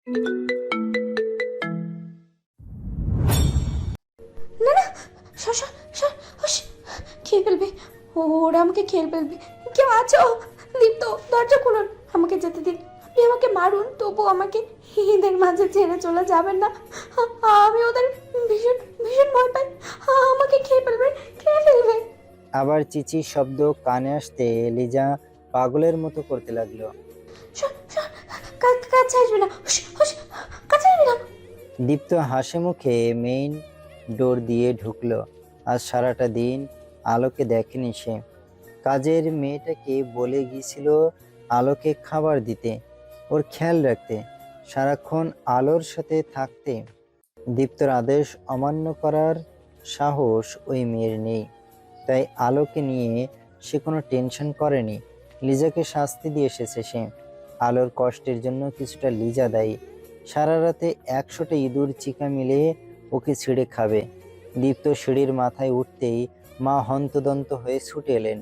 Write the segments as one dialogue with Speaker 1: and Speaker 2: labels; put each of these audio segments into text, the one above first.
Speaker 1: না না, সর সর সর, হুস, খেয়ে ফেলবে, ওরা আমাকে খেয়ে ফেলবে। কেউ আছো? দীপ্ত, দরজা খুলুন, আমাকে যেতে দিন। আপনি আমাকে মারুন, তবু আমাকে এদের মাঝে ছেড়ে চলে যাবেন না। আমি ওদের ভীষণ ভীষণ ভয় পাই, আমাকে খেয়ে ফেলবে, খেয়ে ফেলবে।
Speaker 2: আবার চিচির শব্দ কানে আসতে লিজা পাগলের মতো করতে লাগলো।
Speaker 1: সর সর, কাছে আসবে না, হুস হুস, কাছে আসবে না।
Speaker 2: দীপ্ত হাসি মুখে মেইন ডোর দিয়ে ঢুকলো। আজ সারাটা দিন আলোকে দেখেনি সে। কাজের মেয়েটাকে বলে গিয়েছিল আলোকে খাবার দিতে, ওর খেয়াল রাখতে, সারাক্ষণ আলোর সাথে থাকতে। দীপ্তর আদেশ অমান্য করার সাহস ওই মেয়ের নেই, তাই আলোকে নিয়ে সে কোনো টেনশন করেনি। লিজাকে শাস্তি দিয়ে এসেছে সে। আলোর কষ্টের জন্য কিছুটা লিজা দায়ী। সারা রাতে 100টা ইঁদুর চিকা মিলে ওকে ছিঁড়ে খাবে। দীপ্ত সিঁড়ির মাথায় উঠতেই মা হন্তদন্ত হয়ে ছুটে এলেন।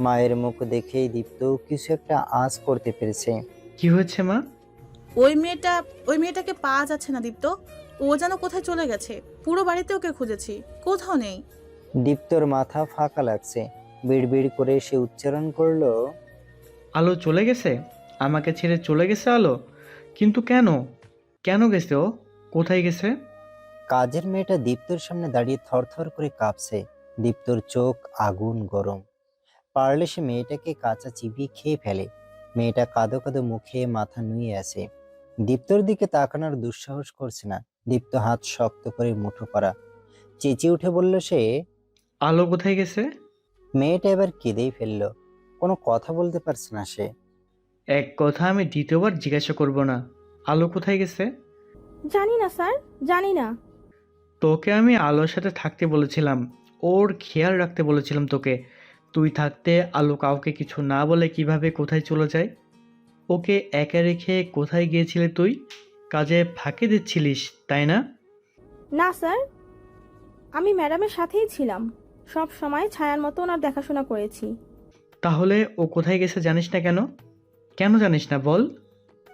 Speaker 2: মায়ের মুখ দেখেই দীপ্ত কিছু একটা আঁচ করতে পেরেছে।
Speaker 3: কি হয়েছে মা?
Speaker 4: ওই মেয়েটা ওই মেয়েটাকে পাওয়া যাচ্ছে না দীপ্ত। ও যেন কোথায় চলে গেছে। পুরো বাড়িতে ওকে খুঁজেছি, কোথাও নেই।
Speaker 2: দীপ্তর মাথা ফাঁকা লাগছে। বিড়বিড় করে সে উচ্চারণ করলো,
Speaker 3: আলো চলে গেছে? আমাকে ছেড়ে চলে গেছে আলো? কিন্তু কেন? কেন গেছে ও? কোথায় গেছে?
Speaker 2: কাজের মেয়েটা দীপ্তর সামনে দাঁড়িয়ে থরথর করে কাঁপছে। দীপ্তর চোখ আগুন গরম। পারলে সে মেয়েটাকে কাঁচা চিবিয়ে খেয়ে ফেলে। মেয়েটা কাঁদো কাঁদো মুখে মাথা নুয়ে আছে। দীপ্তর দিকে তাকানোর দুঃসাহস করছে না। দীপ্ত হাত শক্ত করে মুঠো করা। চেঁচিয়ে উঠে বলল সে।
Speaker 3: আলো কোথায় গেছে?
Speaker 2: মেয়েটা এবার কেঁদেই ফেললো। কোনো কথা বলতে পারছে না সে।
Speaker 3: এক কথা আমি দ্বিতীয়বার জিজ্ঞাসা করব না। আলো কোথায় গেছে?
Speaker 5: জানি না স্যার, জানি না।
Speaker 3: তোকে আমি আলোর সাথে থাকতে বলেছিলাম, ওর খেয়াল রাখতে বলেছিলাম তোকে। তুই থাকতে আলো কাউকে কিছু না বলে কিভাবে কোথায় চলে যায়? ওকে একা রেখে কোথায় গিয়েছিলি তুই? কাজে ফাঁকি দিচ্ছিলিস, তাই না?
Speaker 5: না স্যার, আমি ম্যাডামের সাথেই ছিলাম। সব সময় ছায়ার মতো ওনার দেখাশোনা করেছি।
Speaker 3: তাহলে ও কোথায় গেছে জানিস না কেন? কেন জানিস না বল?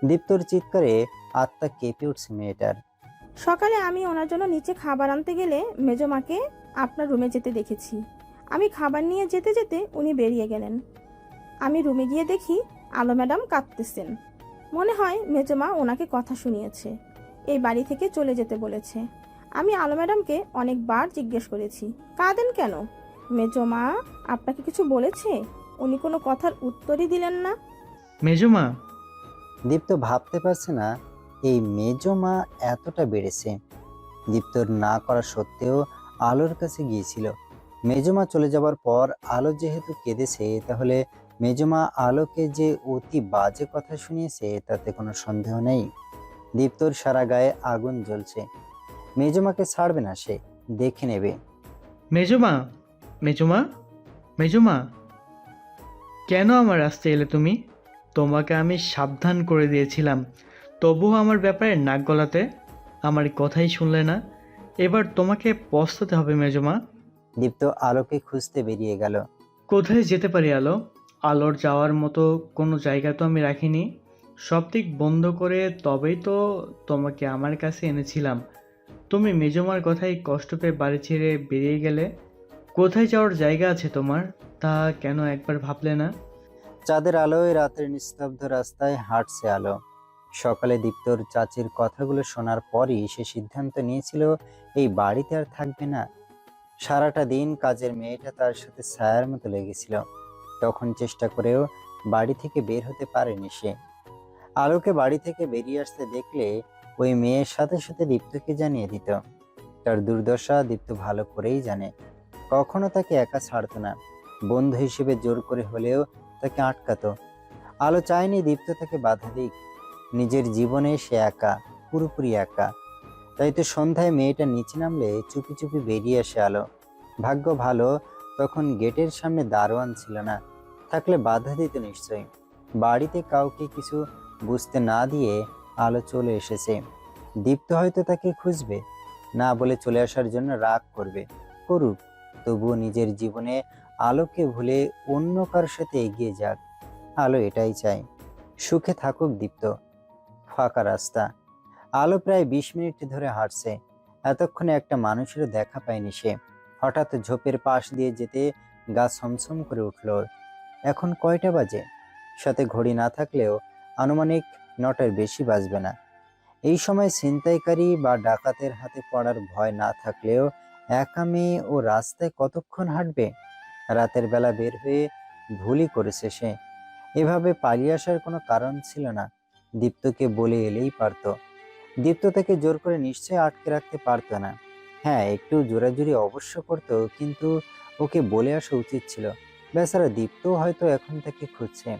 Speaker 2: দীপ্তর চিৎকারে আত্মা কেঁপে উঠছে মেয়েটার।
Speaker 5: সকালে আমি ওনার জন্য নিচে খাবার আনতে গেলে মেজমাকে আপনার রুমে যেতে দেখেছি। আমি খাবার নিয়ে যেতে যেতে উনি বেরিয়ে গেলেন। আমি রুমে গিয়ে দেখি আলো ম্যাডাম কাঁদতেছেন। মনে হয় মেজমা ওনাকে কথা শুনিয়েছে, এই বাড়ি থেকে চলে যেতে বলেছে। আমি আলো ম্যাডামকে অনেকবার জিজ্ঞেস করেছি, কাঁদেন কেন? মেজমা আপনাকে কিছু বলেছে? উনি কোনো কথার উত্তরই দিলেন না।
Speaker 3: মেজমা?
Speaker 2: দীপ্ত ভাবতে পারছে না এই মেজো মা এতটা বেড়েছে। দীপ্তর না করা সত্ত্বেও আলোর কাছে গিয়েছিল। মেজমা চলে যাবার পর আলো যেহেতু কেঁদেছে, তাহলে মেজমা আলোকে যে অতি বাজে কথা শুনিয়েছে তাতে কোনো সন্দেহ নেই। দীপ্তর সারা গায়ে আগুন জ্বলছে। মেজমাকে ছাড়বে না সে, দেখে নেবে।
Speaker 3: মেজমা? মেজমা? মেজমা? কেন আমার রাস্তায় এলে তুমি? তোমাকে আমি সাবধান করে দিয়েছিলাম, তবুও আমার ব্যাপারে নাক গলাতে, আমার কথাই শুনলে না। এবার তোমাকে পস্তাতে হবে মেজমা।
Speaker 2: দীপ্ত আলোকে খুঁজতে বেরিয়ে গেল।
Speaker 3: কোথায় যেতে পারি আলো? আলোর যাওয়ার মতো কোনো জায়গা তো আমি রাখিনি। সব দিক বন্ধ করে তবেই তো তোমাকে আমার কাছে এনেছিলাম। তুমি মেজমার কথাই কষ্ট পেয়ে বাড়ি ছেড়ে বেরিয়ে গেলে। কোথায় যাওয়ার জায়গা আছে তোমার, তা কেন একবার ভাবলে না?
Speaker 2: চাঁদের আলোয় রাতের নিস্তব্ধ রাস্তায় হাঁটছে আলো। সকালে দীপ্তর চাচির কথাগুলো শোনার পরই সে সিদ্ধান্ত নিয়েছিল এই বাড়িতে আর থাকবে না। সারাটা দিন কাজের মেয়েটা তার সাথে ছায়ার মতো লেগেছিল। তখন চেষ্টা করেও বাড়ি থেকে বের হতে পারেনি সে। আলোকে বাড়ি থেকে বেরিয়ে আসতে দেখলে ওই মেয়ের সাথে সাথে দীপ্তকে জানিয়ে দিত। তার দুর্দশা দীপ্ত ভালো করেই জানে। কখনো তাকে একা ছাড়তো না, বন্ধু হিসেবে জোর করে হলেও তাকে আটকাতো। আলো চায়নি দীপ্ত তাকে বাধা দিক। নিজের জীবনে সে একা, পুরোপুরি একা। তাই তো সন্ধ্যায় মেয়েটা নিচে নামলে চুপি চুপি বেরিয়ে আসে আলো। ভাগ্য ভালো তখন গেটের সামনে দারোয়ান ছিল না, থাকলে বাধা দিত নিশ্চয়ই। বাড়িতে কাউকে কিছু বুঝতে না দিয়ে আলো চলে এসেছে। দীপ্ত হয়তো তাকে খুঁজবে, না বলে চলে আসার জন্য রাগ করবে, করুক। তবুও নিজের জীবনে আলোকে ভুলে অন্য কারোর সাথে এগিয়ে যাক। আলো এটাই চায়, সুখে থাকুক দীপ্ত। ফাঁকা রাস্তা, আলো প্রায় 20 মিনিট ধরে হাঁটছে। এতক্ষণে একটা মানুষেরও দেখা পায়নি সে। হঠাৎ ঝোপের পাশ দিয়ে যেতে গা ছমছম করে উঠল ওর। এখন কয়টা বাজে? সাথে ঘড়ি না থাকলেও আনুমানিক 9টার বেশি বাজবে না। এই সময় ছিনতাইকারী বা ডাকাতের হাতে পড়ার ভয় না থাকলেও একা মেয়ে ও রাস্তায় কতক্ষণ হাঁটবে? রাতের বেলা বের হয়ে ভুলই করেছে সে। এভাবে পালিয়ে আসার কোনো কারণ ছিল না। দীপ্তকে বলে এলেই পারতো। দীপ্ত তাকে জোর করে নিশ্চয়ই আটকে রাখতে পারতো না। হ্যাঁ, একটু জোরাজুরি অবশ্য করতো, কিন্তু ওকে বলে আসা উচিত ছিল। বেচারা দীপ্ত হয়তো এখন তাকে খুঁজছে।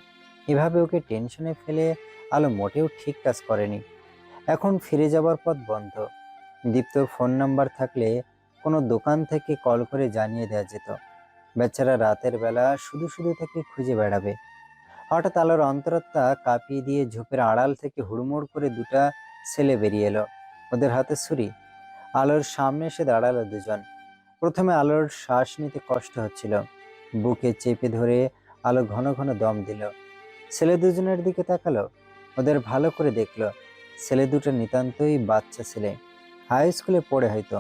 Speaker 2: এভাবে ওকে টেনশনে ফেলে আলো মোটেও ঠিক কাজ করেনি। এখন ফিরে যাবার পথ বন্ধ। দীপ্তর ফোন নাম্বার থাকলে কোনো দোকান থেকে কল করে জানিয়ে দেওয়া যেত। বেচারা রাতের বেলা শুধু শুধু তাকে খুঁজে বেড়াবে। হঠাৎ আলোর অন্তরাত্মা কাঁপিয়ে দিয়ে ঝোপের আড়াল থেকে হুড়মুড় করে দুটা ছেলে বেরিয়ে এলো, ওদের হাতে ছুরি। আলোর সামনে এসে দাঁড়ালো দুজন। প্রথমে আলোর শ্বাস নিতে কষ্ট হচ্ছিল। বুকে চেপে ধরে আলো ঘন ঘন দম দিল। ছেলে দুজনের দিকে তাকালো, ওদের ভালো করে দেখলো। ছেলে দুটো নিতান্তই বাচ্চা ছেলে, হাই স্কুলে পড়ে হয়তো।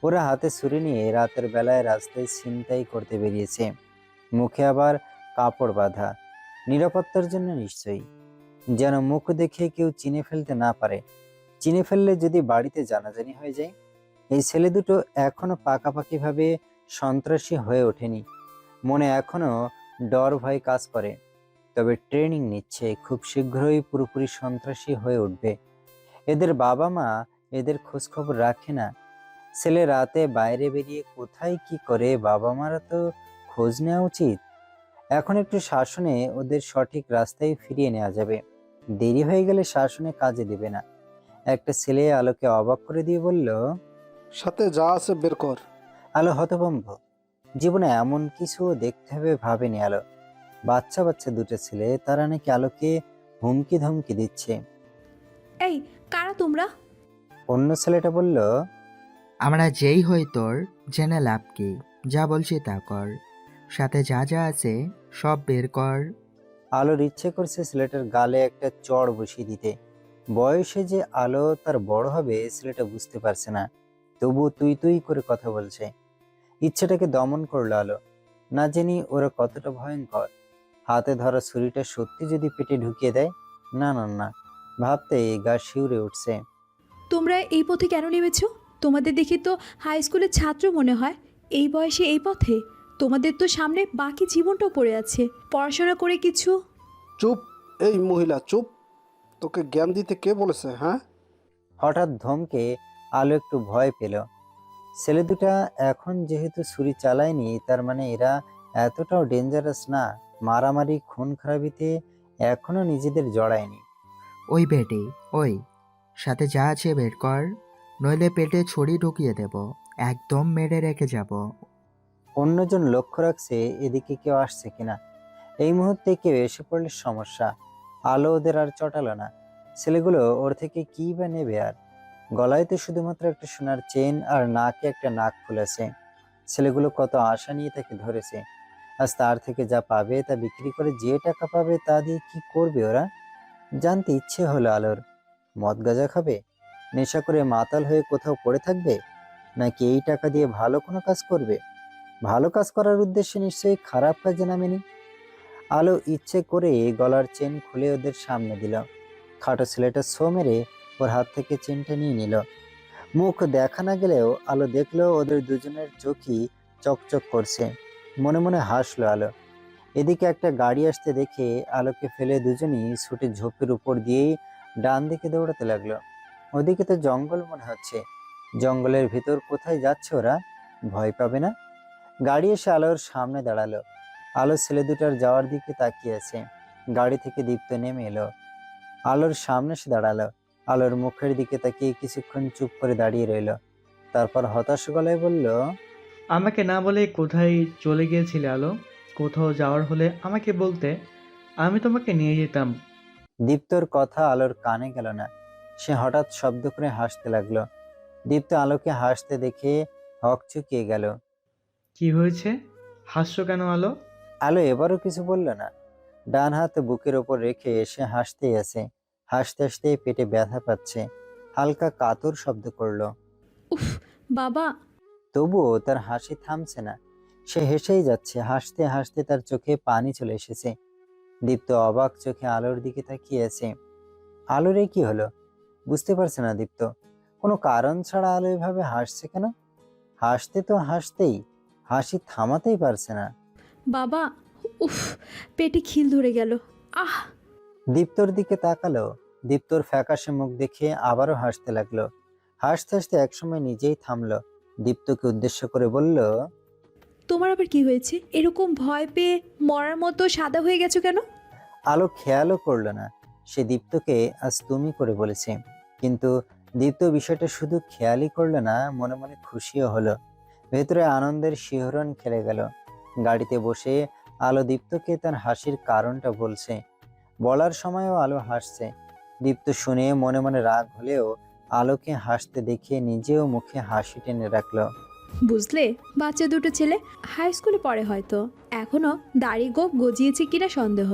Speaker 2: ওরা হাতে ছুরি নিয়ে রাতের বেলায় রাস্তায় ছিনতাই করতে বেরিয়েছে। মুখে আবার কাপড় বাঁধা, নিরাপত্তার জন্য নিশ্চয়ই। যেন মুখ দেখে কেউ চিনে ফেলতে না পারে। চিনে ফেললে যদি বাড়িতে জানাজানি হয়ে যায়। এই ছেলে দুটো এখনো পাকাপাকিভাবে সন্ত্রাসী হয়ে ওঠেনি। মনে এখনো ডর ভয় কাজ করে। তবে ট্রেনিং নিচ্ছে, খুব শীঘ্রই পুরোপুরি সন্ত্রাসী হয়ে উঠবে। এদের বাবা মা এদের খোঁজ খবর রাখে না। ছেলে রাতে বাইরে বেরিয়ে কোথায় কি করে, বাবা মারা তো খোঁজ নেওয়া উচিত। এখন একটু শাসনে ওদের সঠিক রাস্তায় ফিরিয়ে নেওয়া যাবে। দেরি হয়ে গেলে শাসনে কাজে দেবে না। একটা ছেলে আলোকে অবাক করে দিয়ে বলল,
Speaker 6: সাথে যা আছে বের কর।
Speaker 2: আলো হতভম্ব। জীবনে এমন কিছু দেখতে হবে ভাবেনি আলো। বাচ্চা বাচ্চা দুটো ছেলে, তারা নাকি আলোকে হুমকি ধমকি দিচ্ছে।
Speaker 1: এই, কারা তোমরা?
Speaker 2: অন্য ছেলেটা বলল,
Speaker 7: আমরা যেই হই তোর, জেনে লাভ কি? যা বলছি তা কর, সাথে যা যা আছে সব বের কর।
Speaker 2: আলোর ইচ্ছে করছে ছেলেটার গালে একটা চড় বসিয়ে দিতে। বয়সে যে আলো তার বড় হবে ছেলেটা বুঝতে পারছে না, তবুও তুই তুই করে কথা বলছে। ইচ্ছেটাকে দমন করলো আলো। না জানি ওরা কতটা ভয়ঙ্কর। হাতে ধরা ছুরিটা সত্যি যদি পেটে ঢুকিয়ে দেয়, না না না, ভাবতে গা শিউরে উঠছে।
Speaker 8: তোমরা এই পথে কেন নেমেছো? তোমাদের দেখে তো হাই স্কুলের ছাত্র মনে হয়। এই বয়সে এই পথে? তোমাদের তো সামনে বাকি জীবনটাও পড়ে আছে। পড়াশোনা করে কিছু।
Speaker 6: চুপ, এই মহিলা চুপ। তোকে জ্ঞান দিতে কে বলেছে? হ্যাঁ,
Speaker 2: হঠাৎ ধমকে আলো একটু ভয় পেল। ছেলে দুটা এখন যেহেতু ছুরি চালায়নি, তার মানে এরা এতটাও ডেঞ্জারাস না। মারামারি খুন খারাপিতে এখনো নিজেদের জড়ায়নি।
Speaker 7: ওই বেটি, ওই, সাথে যা আছে বের কর, নইলে পেটে ছড়ি ঢুকিয়ে দেব, একদম মেরে রেখে যাব।
Speaker 2: অন্যজন লক্ষ্য রাখছে এদিকে কেউ আসছে কিনা। এই মুহূর্তে কেউ এসে পড়লে সমস্যা। আলো ওদের আর চটালো না। ছেলেগুলো ওর থেকে কি বা নেবে আর? গলায় তো শুধুমাত্র একটা সোনার চেন আর নাকে একটা নাক ফুলেছে। ছেলেগুলো কত আশা নিয়ে তাকে ধরেছে। আজ তার থেকে যা পাবে তা বিক্রি করে যে টাকা পাবে তা দিয়ে কি করবে ওরা? জানতে ইচ্ছে হলো আলোর। মদ গাঁজা খাবে, নেশা করে মাতাল হয়ে কোথাও পড়ে থাকবে, নাকি এই টাকা দিয়ে ভালো কোনো কাজ করবে? ভালো কাজ করার উদ্দেশ্যে নিশ্চয়ই খারাপ কাজে নামেনি। আলো ইচ্ছে করে গলার চেন খুলে ওদের সামনে দিল। খাটো ছেলেটা ছো মেরে ওর হাত থেকে চেনটা নিয়ে নিল। মুখ দেখা না গেলেও আলো দেখলো ওদের দুজনের চোখই চকচক করছে। মনে মনে হাসলো আলো। এদিকে একটা গাড়ি আসতে দেখে আলোকে ফেলে দুজনই ছুটে ঝোপের উপর দিয়েই ডান দিকে দৌড়াতে লাগলো। ওদিকে তো জঙ্গল মনে হচ্ছে। জঙ্গলের ভিতর কোথায় যাচ্ছে ওরা? ভয় পাবে না? গাড়ি এসে আলোর সামনে দাঁড়ালো। আলো ছেলে দুটার যাওয়ার দিকে তাকিয়ে আছে। গাড়ি থেকে দীপ্ত নেমে এলো, আলোর সামনে এসে দাঁড়ালো। আলোর মুখের দিকে তাকিয়ে কিছুক্ষণ চুপ করে দাঁড়িয়ে রইলো। তারপর হতাশ গলায় বলল,
Speaker 3: আমাকে না বলে কোথায় চলে গিয়েছিলে আলো? কোথাও যাওয়ার হলে আমাকে বলতে, আমি তোমাকে নিয়ে যেতাম।
Speaker 2: দীপ্তর কথা আলোর কানে গেল না। সে হঠাৎ শব্দ করে হাসতে লাগলো। দীপ্ত আলোকে হাসতে দেখে হকচকিয়ে গেল।
Speaker 3: কি হয়েছে? হাসছো কেন আলো?
Speaker 2: আলো এবারও কিছু বলল না। ডান হাত বুকের ওপর রেখে সে হাসতেই আছে। হাসতে হাসতে পেটে ব্যথা পাচ্ছে। হালকা কাতর শব্দ করলো।
Speaker 8: উফ বাবা।
Speaker 2: তবুও তার হাসি থামছে না। সে হেসেই যাচ্ছে, হাসতে হাসতে তার চোখে পানি চলে এসেছে। দীপ্ত অবাক চোখে আলোর দিকে তাকিয়ে আছে। আলোর এ কি হলো বুঝতে পারছে না দীপ্ত। কোনো কারণ ছাড়া আলো এভাবে হাসছে কেন? হাসতে তো হাসতেই, হাসি থামাতেই পারছে না।
Speaker 8: বাবা। উফ, পেটে খিল ধরে গেল। আহ।
Speaker 2: দীপ্তর দিকে তাকালো। দীপ্তর ফ্যাকাশে মুখ দেখে আবারও হাসতে লাগলো। হাসতে হাসতে একসময় নিজেই থামলো। দীপ্তকে উদ্দেশ্য করে বলল,
Speaker 8: তোমার আবার কি হয়েছে? এরকম ভয় পেয়ে মরার মতো সাদা হয়ে গেছো কেন?
Speaker 2: আলো খেয়ালও করলো না সে দীপ্তকে আজ তুমি করে বলেছে। কিন্তু দীপ্ত বিষয়টা শুধু খেয়ালই করলো না, মনে মনে খুশিও হলো। ভেতরে আনন্দের শিহরণ খেলে গেল। গাড়িতে বসে আলো দীপ্তকে তার হাসির কারণটা বলছে। বলার সময়ও আলো হাসছে। দীপ্ত শুনে মনে মনে রাগ হলেও আলোকে হাসতে দেখে নিজেও মুখে হাসি টেনে রাখলো।
Speaker 8: বুঝলে, বাচ্চা দুটো ছেলে হাই স্কুলে পড়ে হয়তো, এখনো দাড়ি গোপ গজিয়েছে কিনা সন্দেহ।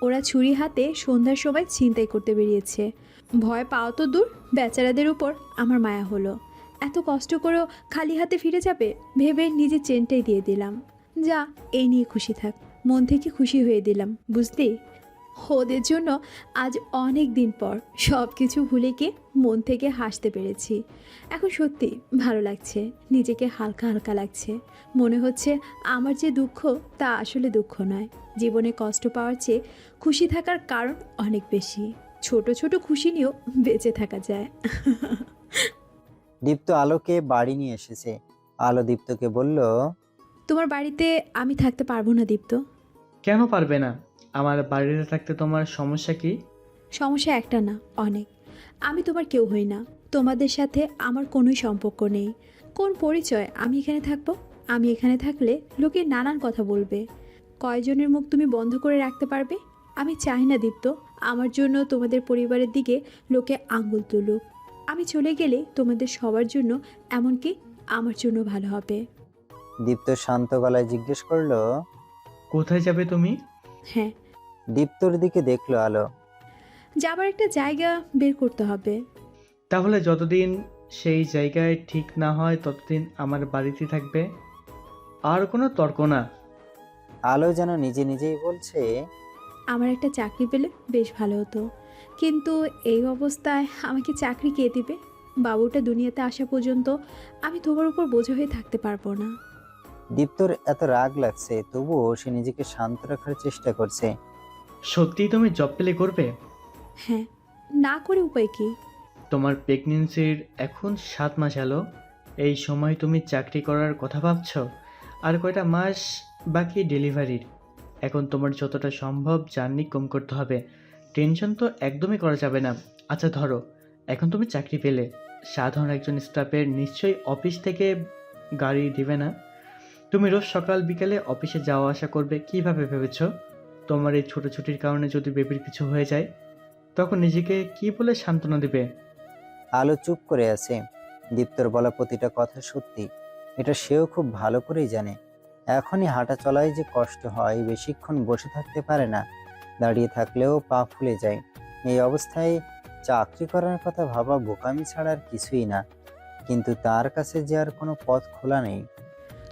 Speaker 8: ওরা ছুরি হাতে সন্ধ্যার সময় ছিনতাই করতে বেরিয়েছে। ভয় পাও তো দূর, বেচারাদের উপর আমার মায়া হলো। এত কষ্ট করেও খালি হাতে ফিরে যাবে ভেবে নিজের চেনটাই দিয়ে দিলাম। যা, এই নিয়ে খুশি থাক। মন থেকে খুশি হয়ে দিলাম, বুঝলি? ওদের জন্য আজ অনেক দিন পর সব কিছু ভুলে গিয়ে মন থেকে হাসতে পেরেছি। এখন সত্যি ভালো লাগছে, নিজেকে হালকা হালকা লাগছে। মনে হচ্ছে আমার যে দুঃখ তা আসলে দুঃখ নয়। জীবনে কষ্ট পাওয়ার চেয়ে খুশি থাকার কারণ অনেক বেশি। ছোট ছোট খুশি নিয়েও বেঁচে থাকা যায়।
Speaker 2: দীপ্ত আলোকে বাড়ি নিয়ে এসেছে। আলো দীপ্তকে বলল,
Speaker 8: তোমার বাড়িতে আমি থাকতে পারবো না দীপ্ত।
Speaker 3: কেন পারবে না? আমার বাড়িতে থাকতে তোমার সমস্যা কি?
Speaker 8: সমস্যা একটা না, অনেক। আমি তোমার কেউ হই না, তোমাদের সাথে আমার কোনোই সম্পর্ক নেই। কোন পরিচয় আমি এখানে থাকবো? আমি এখানে থাকলে লোকে নানান কথা বলবে। কয়জনের মুখ তুমি বন্ধ করে রাখতে পারবে? আমি চাই না দীপ্ত আমার জন্য তোমাদের পরিবারের দিকে লোকে আঙ্গুল তুলুক। আমি চলে গেলে তোমাদের সবার জন্য, এমনকি আমার জন্য ভালো হবে।
Speaker 2: দীপ্ত শান্ত গলায় জিজ্ঞেস করলো,
Speaker 3: কোথায় যাবে তুমি?
Speaker 8: হ্যাঁ,
Speaker 2: দীপ্তর দিকে দেখলো আলো।
Speaker 8: যাবার একটা জায়গা বের করতে হবে।
Speaker 3: তাহলে যতদিন সেই জায়গায় ঠিক না হয় ততদিন আমার বাড়িতে থাকবে। আর কোনো তর্ক না।
Speaker 2: আলো যেন নিজে নিজেই বলছে,
Speaker 8: আমার একটা চাকরি পেলে বেশ ভালো হতো, কিন্তু এই অবস্থায় আমাকে চাকরি কে দিবে? বাবুটা দুনিয়াতে আসা পর্যন্ত আমি তোমার উপর বোঝা হয়ে থাকতে পারবো না।
Speaker 2: দীপ্তর এত রাগ লাগছে তবুও সে নিজেকে শান্ত রাখার চেষ্টা করছে।
Speaker 3: সত্যিই তুমি জব পেলে করবে?
Speaker 8: হ্যাঁ, না করে উপায় কি?
Speaker 3: তোমার প্রেগনেন্সির এখন 7 মাস এলো। এই সময় তুমি চাকরি করার কথা ভাবছো? আর কয়টা মাস বাকি ডেলিভারির। এখন তোমার যতটা সম্ভব জার্নি কম করতে হবে। টেনশন তো একদমই করা যাবে না। আচ্ছা ধরো, এখন তুমি চাকরি পেলে, সাধারণ একজন স্টাফের নিশ্চয়ই অফিস থেকে গাড়ি দিবে না। তুমি রোজ সকাল বিকেলে অফিসে যাওয়া আসা করবে কিভাবে ভেবেছো? তোমার এই ছোটো ছুটির কারণে যদি বেবির কিছু হয়ে যায়, তখন নিজেকে কি বলে সান্ত্বনা দেবে?
Speaker 2: আলো চুপ করে আছে। দীপ্তর বলা প্রতিটা কথা সত্যি, এটা সেও খুব ভালো করেই জানে। এখনই হাঁটা চলায় যে কষ্ট হয়, বেশিক্ষণ বসে থাকতে পারে না, দাঁড়িয়ে থাকলেও পা ফুলে যায়। এই অবস্থায় চাকরি করার কথা ভাবা বোকামি ছাড়া আর কিছুই না। কিন্তু তার কাছে যে আর কোনো পথ খোলা নেই।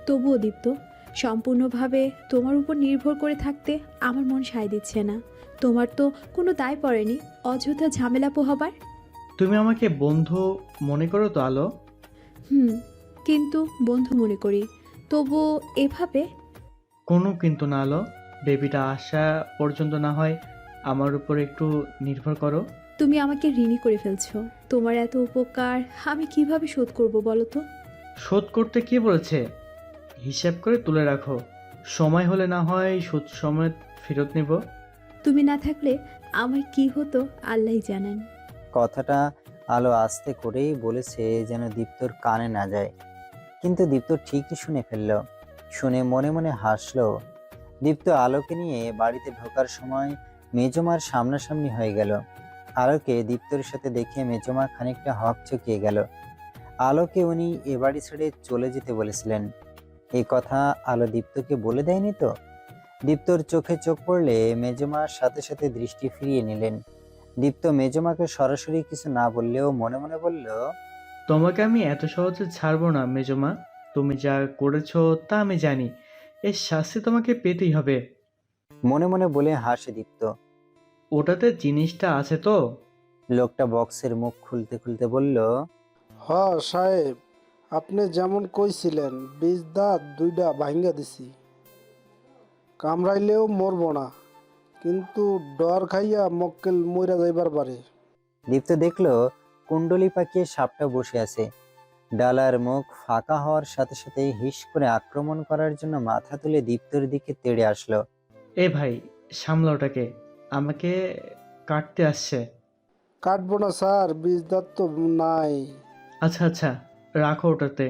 Speaker 8: তবুও দীপ্ত, সম্পূর্ণভাবে তোমার উপর নির্ভর করে থাকতে আমার মন সায় দিচ্ছে না। তোমার তো কোনো দায় পড়েনি অযথা ঝামেলা পোহাবার।
Speaker 3: তুমি আমাকে বন্ধু মনে করো তো আলো?
Speaker 8: কিন্তু বন্ধু মনে করি, তবু এভাবে।
Speaker 3: কোনো কিন্তু না আলো। বেবিটা আসা পর্যন্ত না হয় আমার উপর একটু নির্ভর করো।
Speaker 8: তুমি আমাকে ঋণী করে ফেলছো। তোমার এত উপকার আমি কিভাবে শোধ করব বলো তো?
Speaker 3: শোধ করতে কে বলেছে? হিসাব করে তুলে রাখো, সময় হলে না হয় সুদ সমেত ফেরত নেব।
Speaker 8: তুমি না থাকলে আমার কি হতো আল্লাহই জানেন।
Speaker 2: কথাটা আলো আস্তে করেই বলেছে যেন দীপ্তর কানে না যায়। কিন্তু দীপ্ত ঠিকই শুনে ফেলল। শুনে মনে মনে হাসলো। দীপ্ত আলোকে নিয়ে বাড়িতে ঢোকার সময় মেজমার সামনাসামনি হয়ে গেল। আলোকে দীপ্তর সাথে দেখে মেজমা খানিকটা হকচকিয়ে গেল। আলোকে উনি এ বাড়ি ছেড়ে চলে যেতে বলেছিলেন। এই কথা আলো দীপ্তকে বলে দেয়নি তো? দীপ্তর চোখে চোখ পড়লে মেজমার সাথে সাথে দৃষ্টি ফিরিয়ে নিলেন। দীপ্ত মেজমাকে সরাসরি কিছু না বললেও মনে মনে বলল,
Speaker 3: তোমাকে আমি এত সহজে ছাড়বো না মেজমা। তুমি যা করেছো তা আমি জানি, এর শাস্তি তোমাকে পেতেই হবে।
Speaker 2: মনে মনে বলে হাসে দীপ্ত।
Speaker 3: ওটাতে জিনিসটা আছে তো?
Speaker 2: লোকটা বক্সের মুখ খুলতে খুলতে বলল,
Speaker 6: হ সাহেব, আপনি যেমন কইছিলেন 20 দাঁত 2টা ভাঙ্গা দিছি, কামড়াইলেও মরব না, কিন্তু ডর খাইয়া মক্কেল মইরা যাইবার পারে।
Speaker 2: দীপ্ত দেখলো কুণ্ডলি পাকিয়ে সাপটা বসে আছে। ডালার মুখ ফাঁকা হওয়ার সাথে সাথে হিস করে আক্রমণ করার জন্য মাথা তুলে দীপ্তর দিকে তেড়ে আসলো।
Speaker 3: এ ভাই, সামলা ওটাকে, আমাকে কাটতে আসছে।
Speaker 6: কাটবো না স্যার, 20 দাঁত তো নাই।
Speaker 3: আচ্ছা আচ্ছা, রাখো ওটাতে।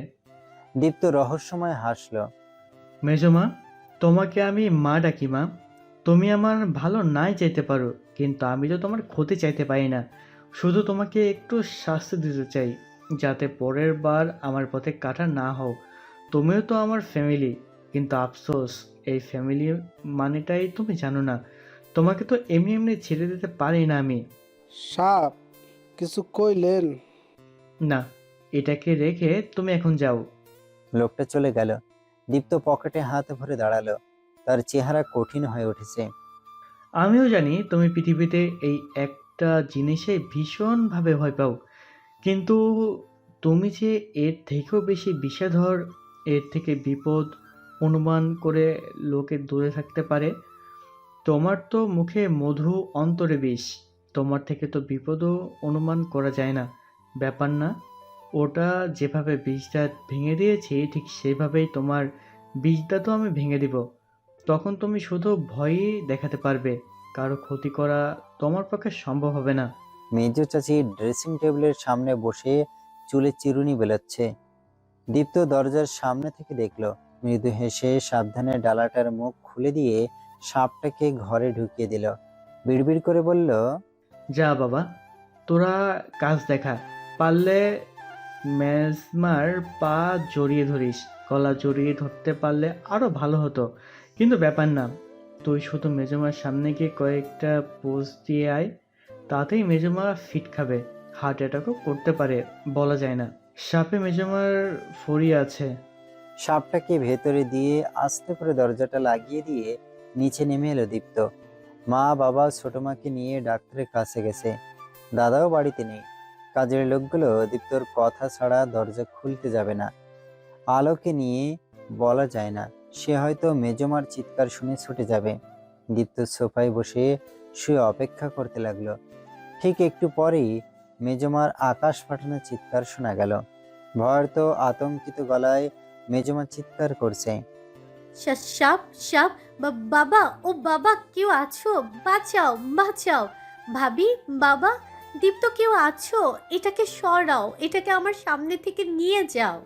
Speaker 2: দীপ্ত রহস্যময় হাসলো।
Speaker 3: মেজমা, তোমাকে আমি মা ডাকি মা। তুমি আমার ভালো নাই চাইতে পারো, কিন্তু আমি তো তোমার ক্ষতি চাইতে পারি না। শুধু তোমাকে একটু শাস্তি দিতে চাই, যাতে পরের বার আমার পথে কাটা না হও। তুমিও তো আমার ফ্যামিলি, কিন্তু আফসোস এই ফ্যামিলি মানেটাই তুমি জানো না। তোমাকে তো এমনি এমনি ছেড়ে দিতে পারি না আমি।
Speaker 6: সাপ, কিছু কইলেন?
Speaker 3: না, এটাকে রেখে তুমি এখন যাও।
Speaker 2: লোকটা চলে গেল। দীপ্ত পকেটে হাত ভরে দাঁড়ালো। তার চেহারা কঠিন হয়ে উঠেছে।
Speaker 3: আমিও জানি তুমি পৃথিবীতে এই একটা জিনিসে ভীষণভাবে ভয় পাও, কিন্তু তুমি যে এর থেকেও বেশি বিষাধর, এর থেকে বিপদ অনুমান করে লোকে দূরে থাকতে পারে। তোমার তো মুখে মধু, অন্তরে বিষ। তোমার থেকে তো বিপদও অনুমান করা যায় না, ব্যাপার না? ওটা যেভাবে বিষটা ভেঙে দিয়েছি, ঠিক সেভাবেই তোমার বিষটা তো আমি ভেঙে দিব। তখন তুমি শুধু ভয়ই দেখাতে পারবে, কারো ক্ষতি করা তোমার পক্ষে সম্ভব হবে না।
Speaker 2: মেজো চাচি ড্রেসিং টেবিলের সামনে বসে চুলে চিরুনি বেলাচ্ছে। দীপ্ত দরজার সামনে থেকে দেখলো। মৃদু হেসে সাবধানে ডালাটার মুখ খুলে দিয়ে সাপটাকে ঘরে ঢুকিয়ে দিল। বিড়বিড় করে বলল,
Speaker 3: যা বাবা, তোরা কাজ দেখা। পারলে মেজমার পা জড়িয়ে ধরিস, গলা জড়িয়ে ধরতে পারলে আরো ভালো হতো, কিন্তু ব্যাপার না। তুই শুধু মেজমার সামনে গিয়ে কয়েকটা পোজ দিয়ে আয়, তাতেই মেজমা ফিট খাবে। হার্ট অ্যাটাকও করতে পারে, বলা যায় না। সাপে মেজমার ফড়িয়ে আছে।
Speaker 2: সাপটাকে ভেতরে দিয়ে আস্তে করে দরজাটা লাগিয়ে দিয়ে নিচে নেমে এলো দীপ্ত। মা বাবা ছোট মাকে নিয়ে ডাক্তারের কাছে গেছে। দাদাও বাড়িতে নেই। কাজের লোকগুলো দীপ্তর কথা ছাড়া দরজা খুলতে যাবে না। আলোকে নিয়ে বলা যায় না, সে হয়তো মেজমার চিৎকার শুনে ছুটে যাবে। দীপ্ত সোফায় বসে শুয়ে অপেক্ষা করতে লাগলো। ঠিক একটু পরেই মেজমার আকাশ ফাটানো চিৎকার শোনা গেল। ভয়ার্ত আতঙ্কিত গলায় মেজমা চিৎকার করছে,
Speaker 1: সাপ সাপ, বাবা, ও বাবা, কেউ আছো? বাঁচাও বাঁচাও! ভাবি, বাবা, দীপ্ত, কেউ আছো? এটাকে সরাও, এটাকে আমার সামনে থেকে নিয়ে যাও।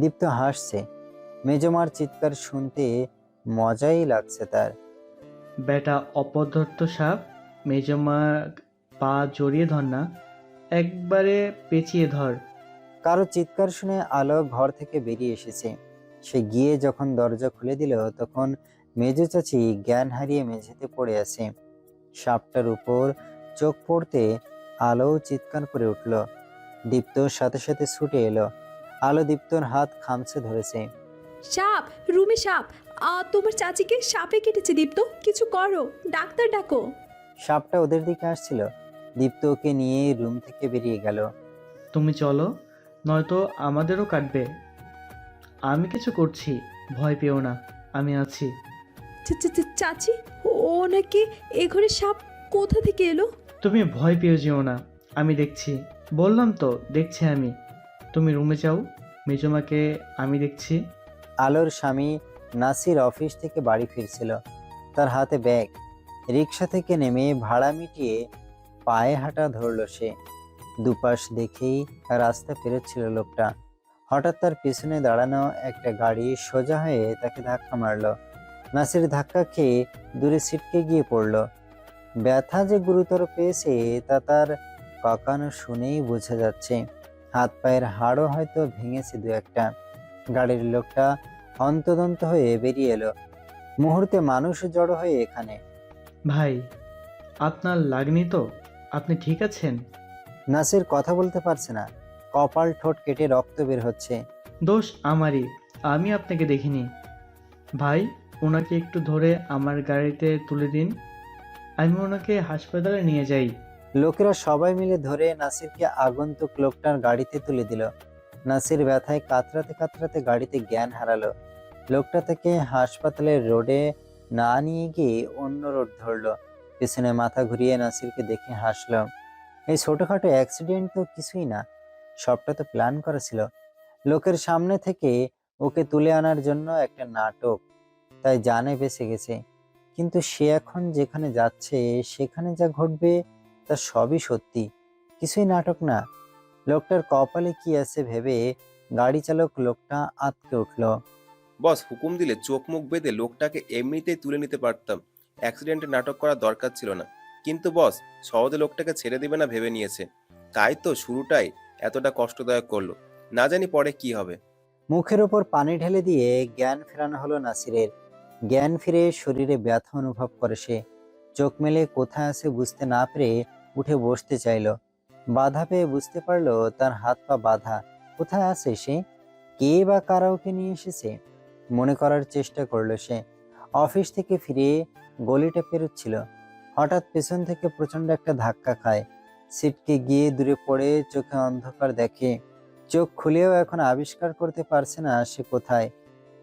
Speaker 2: দীপ্ত হাসছে। মেজমার চিৎকার শুনতে মজাই লাগছে তার।
Speaker 3: বেটা অপদার্থ সাপ, মেজমা পা জড়িয়ে ধর না, একবারে পেঁচিয়ে ধর।
Speaker 2: কারো চিৎকার শুনে আলো ঘর থেকে বেরিয়ে এসেছে। সে গিয়ে যখন দরজা খুলে দিল, তখন মেজো চাচি জ্ঞান হারিয়ে মেঝেতে পড়ে আছে। সাপটার উপর চোখ পড়তে আলো চিৎকার করে উঠল। দীপ্ত সাথে সাথে ছুটে এলো। আলো দীপ্তর হাত খামছে ধরেছে।
Speaker 8: সাপ, রুমে সাপ! তোমার চাচিকে সাপে কেটেছে দীপ্ত, কিছু করো, ডাক্তার ডাকো।
Speaker 2: সাপটা ওদের দিকে আসছিল। দীপ্ত ওকে নিয়ে রুম থেকে বেরিয়ে গেল।
Speaker 3: তুমি চলো, নয়তো আমাদেরও কাটবে। আমি কিছু করছি, ভয় পেও না, আমি আছি।
Speaker 8: চাচি, ও নাকি এ ঘরে সাপ কোথা থেকে এলো?
Speaker 3: তুমি ভয় পেও যেও না, আমি দেখছি। বললাম তো দেখছি আমি। তুমি রুমে যাও, মেজমাকে আমি দেখছি।
Speaker 2: আলোর স্বামী নাসির অফিস থেকে বাড়ি ফিরছিল। তার হাতে ব্যাগ। রিক্সা থেকে নেমে ভাড়া মিটিয়ে পায়ে হাঁটা ধরল সে। দুপাশ দেখেই রাস্তা পেরোচ্ছিল লোকটা। হঠাৎ তার পিছনে দাঁড়ানো একটা গাড়ি সোজা হয়ে তাকে ধাক্কা মারলো। নাসির ধাক্কা খেয়ে দূরে ছিটকে গিয়ে পড়ল। ব্যথা যে গুরুতর পেয়েছে তা তার কাঁকানো শুনেই বোঝা যাচ্ছে। হাত পায়ের হাড়ও হয়তো ভেঙেছে দু একটা। গাড়ির লোকটা হন্তদন্ত হয়ে বেরিয়ে এলো। মুহূর্তে মানুষ জড়ো হয়ে এখানে।
Speaker 3: ভাই, আপনার লাগনি তো? আপনি ঠিক আছেন?
Speaker 2: নাসির কথা বলতে পারছে না, কপাল ঠোঁট কেটে রক্ত বের হচ্ছে।
Speaker 3: দোষ আমারই, আমি আপনাকে দেখিনি। ভাই, ওনাকে একটু ধরে আমার গাড়িতে তুলে দিন, আমি ওনাকে হাসপাতালে নিয়ে যাই।
Speaker 2: লোকেরা সবাই মিলে ধরে নাসিরকে আগন্তুক লোকটার গাড়িতে তুলে দিল। নাসির ব্যথায় কাতরাতে কাতরাতে গাড়িতে জ্ঞান হারালো। লোকটা থেকে হাসপাতালের রোডে না নিয়ে গিয়ে অন্য রোড ধরলো। পেছনে মাথা ঘুরিয়ে নাসিরকে দেখে হাসলো। এই ছোটখাটো অ্যাক্সিডেন্ট তো কিছুই না, সবটা তো প্ল্যান করা ছিল। লোকের সামনে থেকে ওকে তুলে আনার জন্য একটা নাটক, তাই জানে বেঁচে গেছে। কিন্তু সে এখন যেখানে যাচ্ছে সেখানে যা ঘটবে তা সবই সত্যি, কিছুই নাটক না। লোকটার কপালে কি আছে ভেবে গাড়ি চালক লোকটা আঁতকে উঠল।
Speaker 9: বস হুকুম দিলে চোখ মুখ বেঁধে লোকটাকে এমনিতেই তুলে নিতে পারতাম, অ্যাক্সিডেন্টে নাটক করার দরকার ছিল না। কিন্তু বস সহজে লোকটাকে ছেড়ে দিবে না ভেবে নিয়েছে, তাই তো শুরুটাই এতটা কষ্টদায়ক করলো। না জানি পরে কি হবে।
Speaker 2: মুখের ওপর পানি ঢেলে দিয়ে জ্ঞান ফেরানো হলো নাসিরের। জ্ঞান ফিরে শরীরে ব্যথা অনুভব করে সে। চোখ মেলে কোথায় আছে বুঝতে না পেরে উঠে বসতে চাইলো। বাধা পেয়ে বুঝতে পারলো তার হাত পা বাঁধা। কোথায় আছে সে? কে বা কারা ওকে নিয়ে এসেছে? মনে করার চেষ্টা করলো সে। অফিস থেকে ফিরে গলিটা পেরোচ্ছিল, হঠাৎ পেছন থেকে প্রচন্ড একটা ধাক্কা খায়। সিটকে গিয়ে দূরে পড়ে চোখে অন্ধকার দেখে। চোখ খুলেও এখন আবিষ্কার করতে পারছে না সে কোথায়।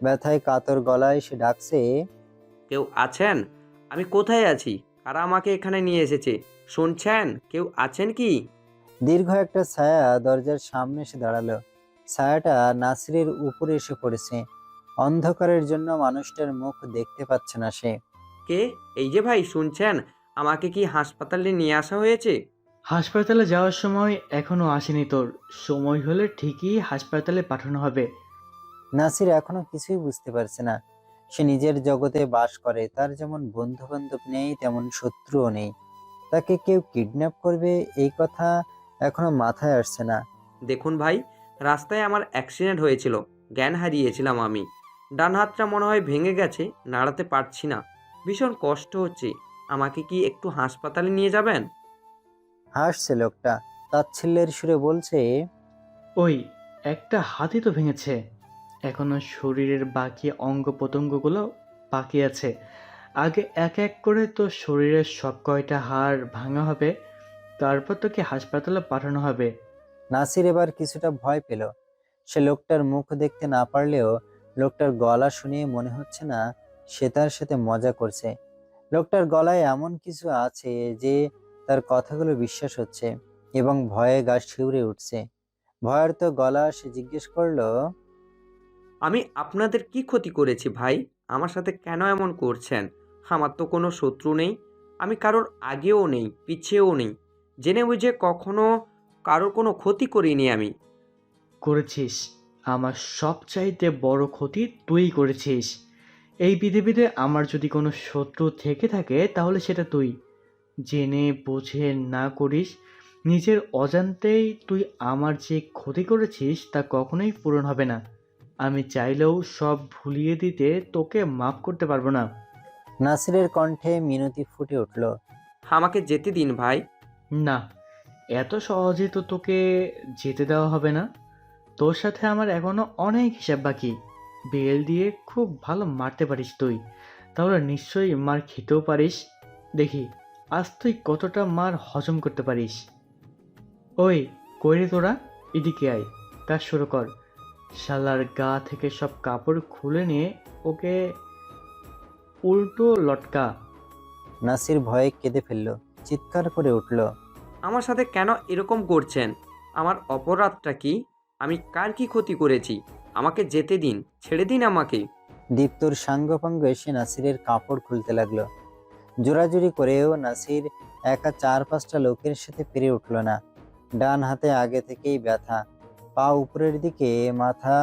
Speaker 2: ব্যথায় কাতর গলায় সে ডাকছে,
Speaker 10: কেউ আছেন? আমি কোথায় আছি? কারা আমাকে এখানে নিয়ে এসেছে? শুনছেন? কেউ আছেন কি?
Speaker 2: দীর্ঘ একটা ছায়া দরজার সামনে এসে দাঁড়ালো। ছায়াটা নাসিরের উপরে এসে পড়েছে। অন্ধকারের জন্য মানুষটার মুখ দেখতে পাচ্ছে না সে।
Speaker 10: কে? এই যে ভাই, শুনছেন? আমাকে কি হাসপাতালে নিয়ে আসা হয়েছে?
Speaker 3: হাসপাতালে যাওয়ার সময় এখনো আসেনি তোর, সময় হলে ঠিকই হাসপাতালে পাঠানো হবে।
Speaker 2: নাসির এখনো কিছুই বুঝতে পারছে না। সে নিজের জগতে বাস করে, তার যেমন বন্ধু বান্ধব নেই তেমন শত্রুও নেই। তাকে কেউ কিডন্যাপ করবে এই কথা এখনো মাথায় আসছে না।
Speaker 10: দেখুন ভাই, রাস্তায় আমার অ্যাক্সিডেন্ট হয়েছিল, জ্ঞান হারিয়েছিলাম আমি। ডান হাতটা মনে হয় ভেঙে গেছে, নাড়াতে পারছি না, ভীষণ কষ্ট হচ্ছে। আমাকে কি একটু হাসপাতালে নিয়ে যাবেন?
Speaker 2: হাসছে লোকটা, তাচ্ছিল্যের সুরে বলছে,
Speaker 3: ওই একটা হাতই তো ভেঙেছে, এখনো শরীরের বাকি অঙ্গ প্রত্যঙ্গগুলো বাকি আছে। আগে এক এক করে তো শরীরের সব কয়টা হাড় ভাঙা হবে, তারপর তোকে হাসপাতালে পাঠানো হবে।
Speaker 2: নাসির এবার কিছুটা ভয় পেল। সে লোকটার মুখ দেখতে না পারলেও লোকটার গলা শুনে মনে হচ্ছে না সে তার সাথে মজা করছে। লোকটার গলায় এমন কিছু আছে যে তার কথাগুলো বিশ্বাস হচ্ছে এবং ভয়ে গা শিউরে উঠছে। ভয়ের তো গলা সে জিজ্ঞেস করলো,
Speaker 10: আমি আপনাদের কি ক্ষতি করেছি ভাই? আমার সাথে কেন এমন করছেন? আমার তো কোনো শত্রু নেই, আমি কারোর আগেও নেই পিছেও নেই, জেনে বুঝে কখনো কারোর কোনো ক্ষতি করিনি আমি।
Speaker 3: করেছিস, আমার সবচাইতে বড় ক্ষতি তুই করেছিস। এই পৃথিবীতে আমার যদি কোনো শত্রু থেকে থাকে তাহলে সেটা তুই। জেনে বুঝে না করিস, নিজের অজান্তেই তুই আমার যে ক্ষতি করেছিস তা কখনোই পূরণ হবে না। আমি চাইলেও সব ভুলিয়ে দিতে তোকে মাফ করতে পারবো না।
Speaker 2: নাসিরের কণ্ঠে মিনতি ফুটে উঠল।
Speaker 10: আমাকে যেতে দিন ভাই।
Speaker 3: না, এত সহজে তো তোকে যেতে দেওয়া হবে না। তোর সাথে আমার এখনো অনেক হিসাব বাকি। বেল দিয়ে খুব ভালো মারতে পারিস তুই, তাহলে নিশ্চয়ই মার খেতেও পারিস। দেখি আজ তুই কতটা মার হজম করতে পারিস। ওই কই রে তোরা, এদিকে আয়, কাজ শুরু কর। শালার গা থেকে সব কাপড় খুলে নিয়ে ওকে উল্টো লটকা।
Speaker 2: নাসির ভয়ে কেঁদে ফেলল, চিৎকার করে উঠল,
Speaker 10: আমার সাথে কেন এরকম করছেন? আমার অপরাধটা কি? আমি কার কি ক্ষতি করেছি? আমাকে যেতে দিন, ছেড়ে দিন আমাকে।
Speaker 2: দীপ্তর সাঙ্গপাঙ্গ এসে নাসিরের কাপড় খুলতে লাগলো। জোরাজুরি করেও নাসির একা 4-5টা লোকের সাথে পেরে উঠল না। ডান হাতে আগে থেকেই ব্যথা, পা উপরের দিকে, মাথা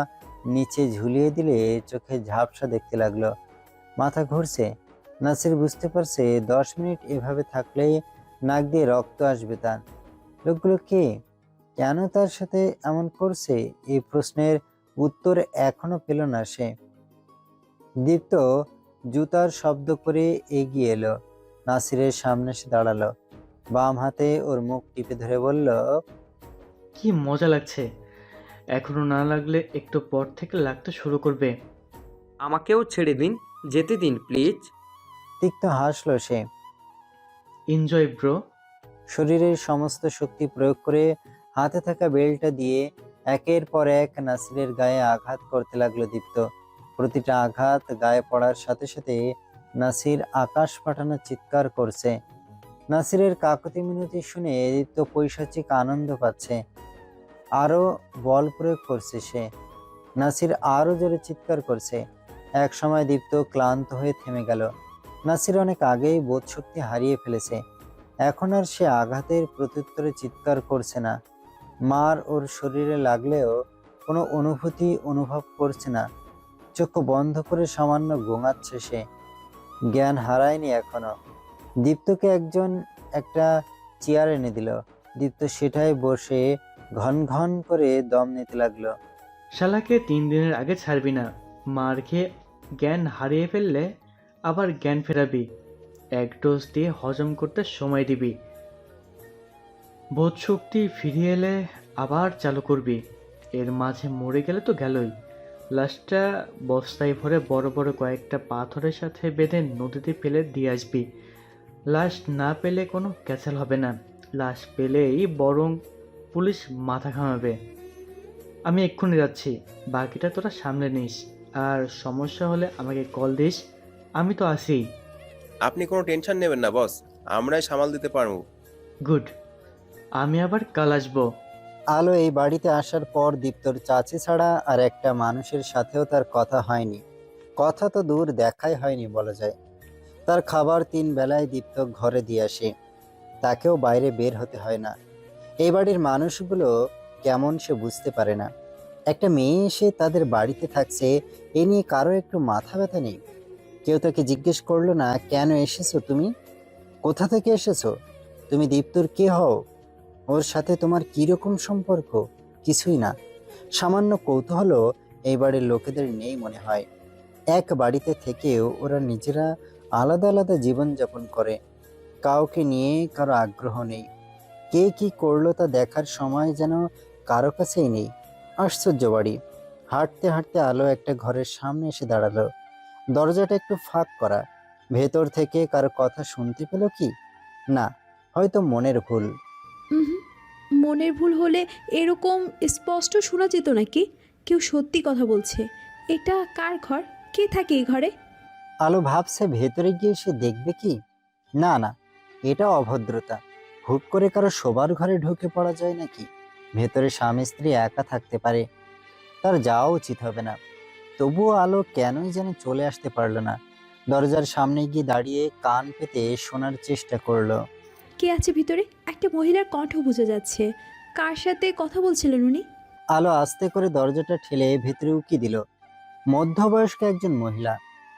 Speaker 2: নিচে ঝুলিয়ে দিলে চোখে ঝাপসা দেখতে লাগলো। মাথা ঘুরছে। নাসির বুঝতে পারছে 10 মিনিট এভাবে থাকলেই নাক দিয়ে রক্ত আসবে তার। লোকগুলো কে? কেন তার সাথে এমন করছে? এই প্রশ্নের উত্তর এখনো পেল না সে। দীপ্ত জুতার শব্দ করে এগিয়ে এলো, নাসিরের সামনে এসে দাঁড়ালো। বাম হাতে ওর মুখ টিপে ধরে বলল,
Speaker 3: কি মজা লাগছে, এখনো না লাগলে একটু পর থেকে লাগতে শুরু করবে।
Speaker 10: আমাকেও ছেড়ে দিন, যেতে দিন প্লিজ।
Speaker 2: তিক্ত হাসলো সে।
Speaker 3: Enjoy bro.
Speaker 2: শরীরের সমস্ত শক্তি প্রয়োগ করে হাতে থাকা বেলটা দিয়ে একের পর এক নাসিরের গায়ে আঘাত করতে লাগলো দীপ্ত। প্রতিটা আঘাত গায়ে পড়ার সাথে সাথে নাসির আকাশ ফাটানো চিৎকার করছে। নাসিরের কাকুতি মিনতি শুনে দীপ্ত পৈশাচিক আনন্দ পাচ্ছে। আরো বল প্রয়োগ করছে সে। নাসির আরো জোরে চিৎকার করছে। এক সময় দীপ্ত ক্লান্ত হয়ে থেমে গেল। নাসির অনেক আগেই বোধশক্তি হারিয়ে ফেলেছে। এখন আর সে আঘাতের প্রত্যুত্তরে চিৎকার করছে না। মার ওর শরীরে লাগলেও কোনো অনুভূতি অনুভব করছে না। চোখ বন্ধ করে সামান্য গোঙাচ্ছে সে। জ্ঞান হারায়নি এখনো। দীপ্তকে একজন একটা চেয়ার এনে দিল। দীপ্ত সেটাই বসে ঘন ঘন করে দম নিতে লাগলো।
Speaker 3: শালাকে 3 দিনের আগে ছাড়বি না। মার খেয়ে জ্ঞান হারিয়ে ফেললে আবার জ্ঞান ফেরাবি। এক ডোজ দিয়ে হজম করতে সময় দিবি। বোধ শক্তি ফিরিয়ে এলে আবার চালু করবি। এর মাঝে মরে গেলে তো গেলই। লাশটা বস্তায় ভরে বড় বড় কয়েকটা পাথরের সাথে বেঁধে নদীতে ফেলে দিয়ে আসবি। লাশ না পেলে কোনো ক্যাচাল হবে না। লাশ পেলেই বরং পুলিশ মাথা ঘামাবে। আমি এক্ষুনি যাচ্ছি, বাকিটা তোরা সামলে নিস। আর সমস্যা হলে আমাকে কল দিস, আমি তো আছি।
Speaker 9: আপনি কোনো টেনশন নেবেন না বস, আমরাই সামাল দিতে পারবো।
Speaker 3: গুড, আমি আবার কাল আসবো।
Speaker 2: আলো এই বাড়িতে আসার পর দীপ্তর চাচি ছাড়া আর একটা মানুষের সাথেও তার কথা হয়নি। কথা তো দূর, দেখাই হয়নি বলা যায়। তার খাবার 3 বেলায় দীপ্ত ঘরে দিয়ে আসে। তাকেও বাইরে বের হতে হয় না। এই বাড়ির মানুষগুলো কেমন সে বুঝতে পারে না। একটা মেয়ে এসে তাদের বাড়িতে থাকছে, এ নিয়ে কারো একটু মাথা ব্যথা নেই। কেউ তাকে জিজ্ঞেস করলো না, কেন এসেছো তুমি, কোথা থেকে এসেছো, তুমি দীপ্তর কে হও, ওর সাথে তোমার কিরকম সম্পর্ক, কিছুই না। সামান্য কৌতূহলও এই বাড়ির লোকেদের নেই মনে হয়। এক বাড়িতে থেকেও ওরা নিজেরা আলাদা আলাদা জীবনযাপন করে। কাউকে নিয়ে কারো আগ্রহ নেই। কে কি করলো তা দেখার সময় যেন কারো কাছেই নেই। আশ্চর্য বাড়ি। হাঁটতে হাঁটতে আলো একটা ঘরের সামনে এসে দাঁড়ালো। দরজাটা একটু ফাঁক করা। ভেতর থেকে কারো কথা শুনতে পেল কি না, হয়তো মনের ভুল।
Speaker 8: উহুম, মনের ভুল হলে এরকম স্পষ্ট শোনা যেত নাকি? কেউ সত্যি কথা বলছে। এটা কার ঘর? কে থাকে এই ঘরে?
Speaker 2: আলো ভাবছে ভেতরে গিয়ে সে দেখবে কি। না না, এটা অভদ্রতা। হুট করে কারো শোবার ঘরে ঢুকে পড়া যায় নাকি? ভেতরে স্বামী স্ত্রী একা থাকতে পারে, তার যাওয়া উচিত হবে না। তবুও আলো কেনই যেন চলে আসতে পারলো না। দরজার সামনে গিয়ে দাঁড়িয়ে কান পেতে শোনার চেষ্টা করলো।
Speaker 8: কে আছে ভিতরে? একটা মহিলার কণ্ঠ বোঝা যাচ্ছে। কার সাথে কথা বলছিলেন উনি?
Speaker 2: আলো আস্তে করে দরজাটা ঠেলে ভেতরে উকি দিল। মধ্যবয়স্ক একজন মহিলা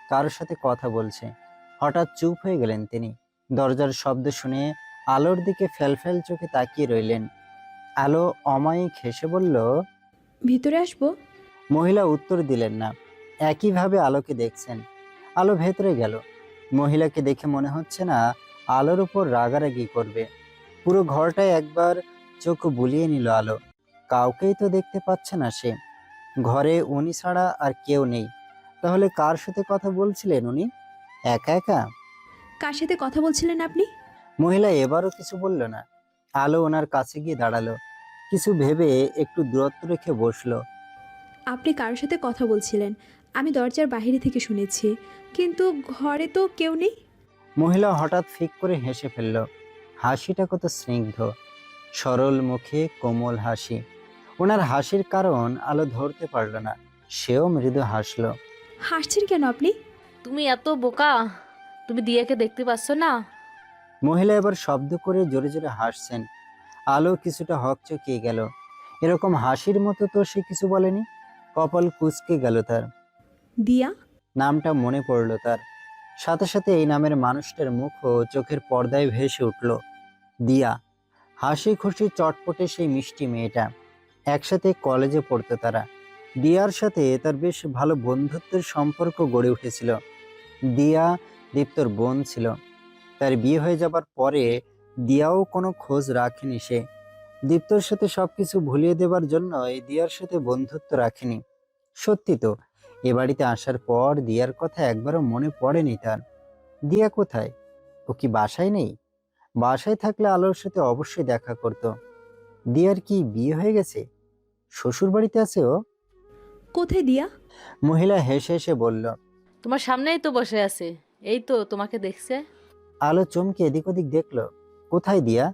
Speaker 2: কারোর সাথে কথা বলছে। হঠাৎ চুপ হয়ে গেলেন তিনি। দরজার শব্দ শুনে আলোর দিকে ফ্যালফ্যাল চোখে তাকিয়ে রইলেন। আলো অমায়িক হেসে বলল,
Speaker 8: ভিতরে আসবো?
Speaker 2: মহিলা উত্তর দিলেন না। একইভাবে আলোকে দেখছেন। আলো ভেতরে গেল। মহিলাকে দেখে মনে হচ্ছে না আলোর উপর রাগারাগি করবে। পুরো ঘরটায় একবার চোখ বুলিয়ে নিল আলো। কাউকেই তো দেখতে পাচ্ছে না সে। ঘরে উনি ছাড়া আর কেউ নেই। তাহলে কার সাথে কথা বলছিলেন উনি? একা একা?
Speaker 8: কার সাথে কথা বলছিলেন আপনি?
Speaker 2: মহিলা এবারও কিছু বলল না। আলো ওনার কাছে গিয়ে দাঁড়ালো। কিছু ভেবে একটু দূরত্ব রেখে বসলো।
Speaker 8: আপনি কারোর সাথে কথা বলছিলেন, আমি দরজার বাইরে থেকে শুনেছি, কিন্তু ঘরে তো কেউ নেই।
Speaker 2: মহিলা হঠাৎ ফিক করে হেসে ফেলল। হাসিটা কত স্নিগ্ধ, সরল মুখে কোমল হাসি। ওনার হাসির কারণ আলো ধরতে পারল না। সেও মৃদু হাসলো।
Speaker 8: হাসছেন কেন আপনি?
Speaker 11: তুমি এত বোকা, তুমি দিয়াকে দেখতে পাচ্ছ না?
Speaker 2: মহিলা এবার শব্দ করে জোরে জোরে হাসছেন। আলো কিছুটা হকচকিয়ে গেল। এরকম হাসির মতো তো সে কিছু বলেনি। কপাল কুঁচকে গেল তার।
Speaker 8: দিয়া?
Speaker 2: নামটা মনে পড়ল তার। সাথে সাথে এই নামের মানুষটার মুখও চোখের পর্দায় ভেসে উঠল। দিয়া। হাসি খুশি চটপটে সেই মিষ্টি মেয়েটা। একসাথে কলেজে পড়তো তারা। দিয়ার সাথে তার বেশ ভালো বন্ধুত্বের সম্পর্ক গড়ে উঠেছিল। দিয়া দীপ্তর বোন ছিল। তার বিয়ে হয়ে যাবার পরে দিয়াও কোনো খোঁজ রাখেনি সে। দীপ্তর সাথে সবকিছু ভুলিয়ে দেবার জন্য এই দিয়ার সাথে বন্ধুত্ব রাখেনি। সত্যি তো, এ বাড়িতে আসার পর দিয়ার কথা একবারও মনে পড়েনি তার। দিয়া কোথায়? ও কি বাসায় নেই? বাসায় থাকলে আলোর সাথে অবশ্যই দেখা করত। দিয়ার কি বিয়ে হয়ে গেছে? শ্বশুর বাড়িতে আছে ও?
Speaker 8: কোথায় দিয়া?
Speaker 2: মহিলা হেসে হেসে বলল।
Speaker 11: তোমার সামনেই তো বসে আছে, এই তো তোমাকে দেখছে।
Speaker 2: আলো চমকে এদিক ওদিক দেখলো। কোথায় দিয়া?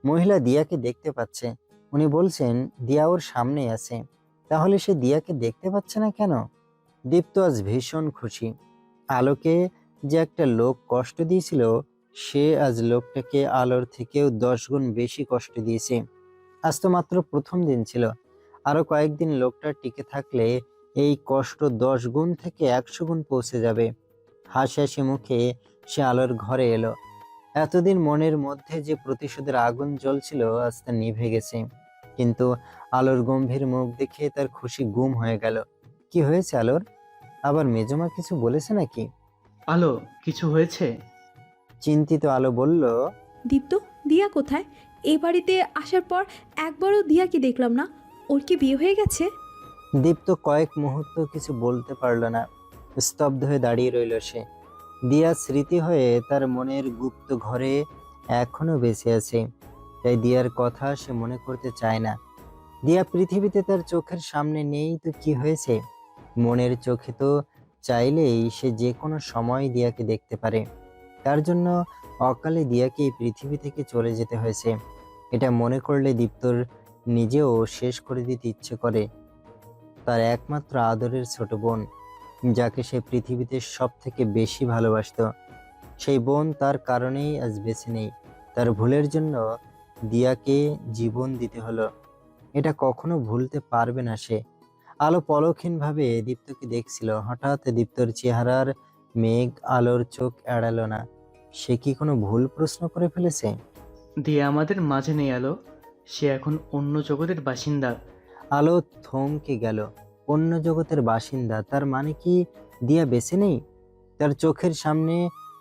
Speaker 2: মহিলা দিয়াকে দেখতে পাচ্ছে। উনি বলছেন দিয়া ওর সামনেই আছে। তাহলে সে দিয়াকে দেখতে পাচ্ছে না কেন? দীপ্ত আজ ভীষণ খুশি। আলোকে যে একটা লোক কষ্ট দিয়েছিল, সে আজ লোকটাকে আলোর থেকেও 10 গুণ বেশি কষ্ট দিয়েছে। আজ তো মাত্র প্রথম দিন ছিল। আরো কয়েকদিন লোকটা টিকে থাকলে এই কষ্ট 10 গুণ থেকে 100 গুণ পৌঁছে যাবে। হাসি হাসি মুখে সে আলোর ঘরে এলো। এতদিন মনের মধ্যে যে প্রতিশোধের আগুন জ্বলছিল আজ তা নিভে গেছে। কিন্তু আলোর গম্ভীর মুখ দেখে তার খুশি গুম হয়ে গেল। কি হয়েছে আলোর? আবার মেজমা কিছু বলেছে নাকি?
Speaker 3: আলো, কিছু হয়েছে?
Speaker 2: চিন্তিত আলো বলল।
Speaker 8: দীপ্ত, দিয়া কোথায়? এই বাড়িতে আসার পর একবারও দিয়াকে দেখলাম না। ওর কি বিয়ে হয়ে গেছে?
Speaker 2: দীপ্ত কয়েক মুহূর্ত কিছু বলতে পারল না। স্তব্ধ হয়ে দাঁড়িয়ে রইল সে। দিয়া স্মৃতি হয়ে তার মনের গুপ্ত ঘরে এখনো বেঁচে আছে। তাই দিয়ার কথা সে মনে করতে চায় না। দিয়া পৃথিবীতে তার চোখের সামনে নেই তো কি হয়েছে? মনের চোখে তো চাইলেই সে যে কোনো সময় দিয়াকে দেখতে পারে। তার জন্য অকালে দিয়াকে এই পৃথিবী থেকে চলে যেতে হয়েছে। এটা মনে করলে দীপ্তর নিজেও শেষ করে দিতে ইচ্ছে করে। তার একমাত্র আদরের ছোট বোন, যাকে সে পৃথিবীতে সব থেকে বেশি ভালোবাসতো, সেই বোন তার কারণেই আজ বেঁচে নেই। তার ভুলের জন্য দিয়াকে জীবন দিতে হলো। এটা কখনো ভুলতে পারবে না সে। আলো পলকহীনভাবে দীপ্তকে দেখছিল। হঠাৎ দীপ্তর চেহারার মেঘ আলোর চোখ এড়ালো না। সে কি কোনো ভুল প্রশ্ন করে ফেলেছে?
Speaker 3: দিয়ে আমাদের মাঝে নেই আলো, সে এখন অন্য জগতের বাসিন্দা।
Speaker 2: আলো থমকে গেল। অন্য জগতের বাসিন্দা, তার মানে কি দিয়া বেঁচে নেই? তার চোখের সামনে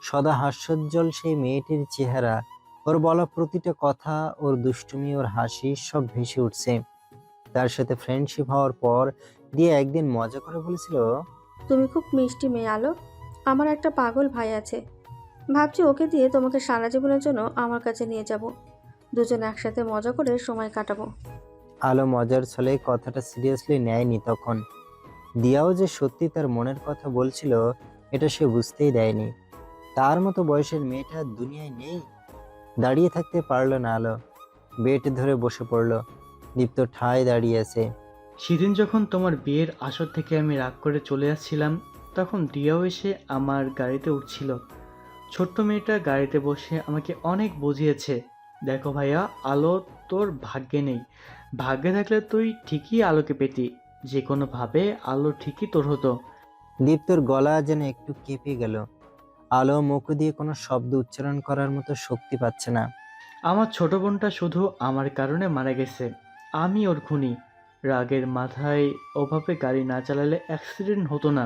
Speaker 2: সদা হাস্যোজ্জ্বল সেই মেয়েটির চেহারা, ওর বলা প্রতিটা কথা, ওর দুষ্টুমি, ওর হাসি সব ভেসে উঠছে। তার সাথে ফ্রেন্ডশিপ হওয়ার পর দিয়া একদিন মজা করে বলেছিল,
Speaker 1: তুমি খুব মিষ্টি মেয়ে আলো। আমার একটা পাগল ভাই আছে, ভাবছি ওকে দিয়ে তোমাকে সারা জীবনের জন্য আমার কাছে নিয়ে যাব। দুজন একসাথে মজা করে সময় কাটাবো।
Speaker 2: আলো মজার ছলে কথাটা সিরিয়াসলি নেয়নি তখন। দিয়াও যে সত্যি তার মনের কথা বলছিল এটা সে বুঝতেই দেয়নি। তার মতো বয়সের মেয়েটা দুনিয়ায় নেই। দাঁড়িয়ে থাকতে পারলো না আলো। বেড ধরে বসে পড়লো। দীপ্ত ঠায় দাঁড়িয়ে আছে।
Speaker 3: সেদিন যখন তোমার বিয়ের আসর থেকে আমি রাগ করে চলে আসছিলাম, তখন দিয়াও এসে আমার গাড়িতে উঠছিল। ছোট্ট মেয়েটা গাড়িতে বসে আমাকে অনেক বুঝিয়েছে, দেখো ভাইয়া, আলো তোর ভাগ্যে নেই। ভাগ্যে থাকলে তুই ঠিকই আলোকে পেতি, যে কোনোভাবে আলো ঠিকই তোর হতো।
Speaker 2: দীপ্তর গলা যেন একটু কেঁপে গেল। আলো মুখ দিয়ে কোনো শব্দ উচ্চারণ করার মতো শক্তি পাচ্ছে না।
Speaker 3: আমার ছোট বোনটা শুধু আমার কারণে মারা গেছে, আমি ওর খুনি। রাগের মাথায় ওভাবে গাড়ি না চালালে অ্যাক্সিডেন্ট হতো না,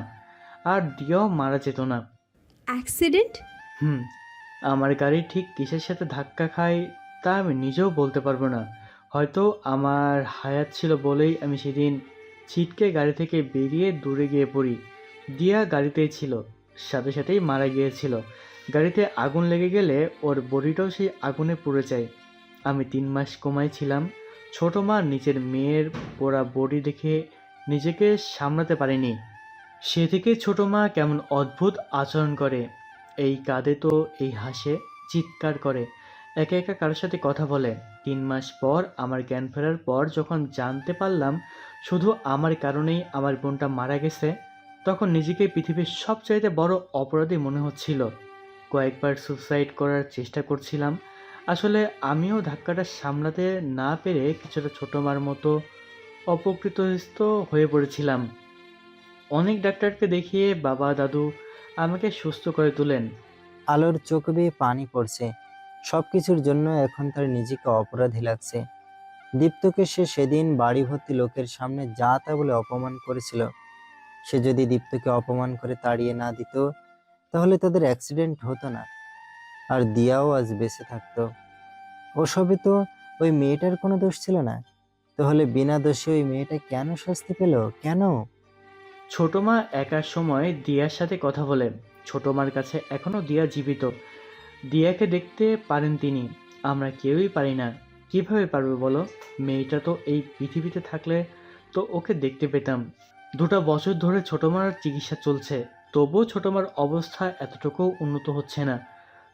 Speaker 3: আর দিয়াও মারা যেত না।
Speaker 8: অ্যাক্সিডেন্ট?
Speaker 3: হুম, আমার গাড়ি ঠিক কিসের সাথে ধাক্কা খায় তা আমি নিজেও বলতে পারবো না। হয়তো আমার হায়াত ছিল বলেই আমি সেদিন ছিটকে গাড়ি থেকে বেরিয়ে দূরে গিয়ে পড়ি। দিয়া গাড়িতেই ছিল, সাথে সাথেই মারা গিয়েছিল। গাড়িতে আগুন লেগে গেলে ওর বডিটাও সেই আগুনে পুড়ে যায়। আমি 3 মাস কোমায় ছিলাম। ছোট মা নিজের মেয়ের পোড়া বডি দেখে নিজেকে সামলাতে পারেনি। সে থেকে ছোট মা কেমন অদ্ভুত আচরণ করে, এই কাঁদে তো এই হাসে, চিৎকার করে, একা একা কারোর সাথে কথা বলে। 3 মাস পর আমার জ্ঞান ফেরার পর যখন জানতে পারলাম শুধু আমার কারণেই আমার বোনটা মারা গেছে, তখন নিজেকে পৃথিবীর সবচাইতে বড় অপরাধী মনে হচ্ছিল। কয়েকবার সুসাইড করার চেষ্টা করছিলাম। আসলে আমিও ধাক্কাটা সামলাতে না পেরে কিছুটা ছোট মার মতো অপকৃতস্থ হয়ে পড়েছিলাম। অনেক ডাক্তারকে দেখিয়ে বাবা দাদু আমাকে সুস্থ করে তোলেন।
Speaker 2: আলোর চোখ বেয়ে পানি পড়ছে। সবকিছুর জন্য এখন তার নিজেকে অপরাধী লাগছে। দীপ্তকে সে সেদিন বাড়ি ভর্তি লোকের সামনে যা তা বলে অপমান করেছিল। সে যদি দীপ্তকে অপমান করে তাড়িয়ে না দিত, তাহলে তাদের অ্যাক্সিডেন্ট হতো না, আর দিয়াও আজ বেঁচে থাকতো। ওসবে তো ওই মেয়েটার কোনো দোষ ছিল না। তাহলে বিনা দোষে ওই মেয়েটা কেন শাস্তি পেল? কেন?
Speaker 3: ছোট মা একার সময় দিয়ার সাথে কথা বলেন। ছোট মার কাছে এখনো দিয়া জীবিত। দিয়াকে দেখতে পারেন তিনি, আমরা কেউই পারি না। কিভাবে পারবে বলো? মেয়েটা তো এই পৃথিবীতে থাকলে তো ওকে দেখতে পেতাম। 2টা বছর ধরে ছোট মার চিকিৎসা চলছে, তবুও ছোট মার অবস্থা এতটুকু উন্নত হচ্ছে না।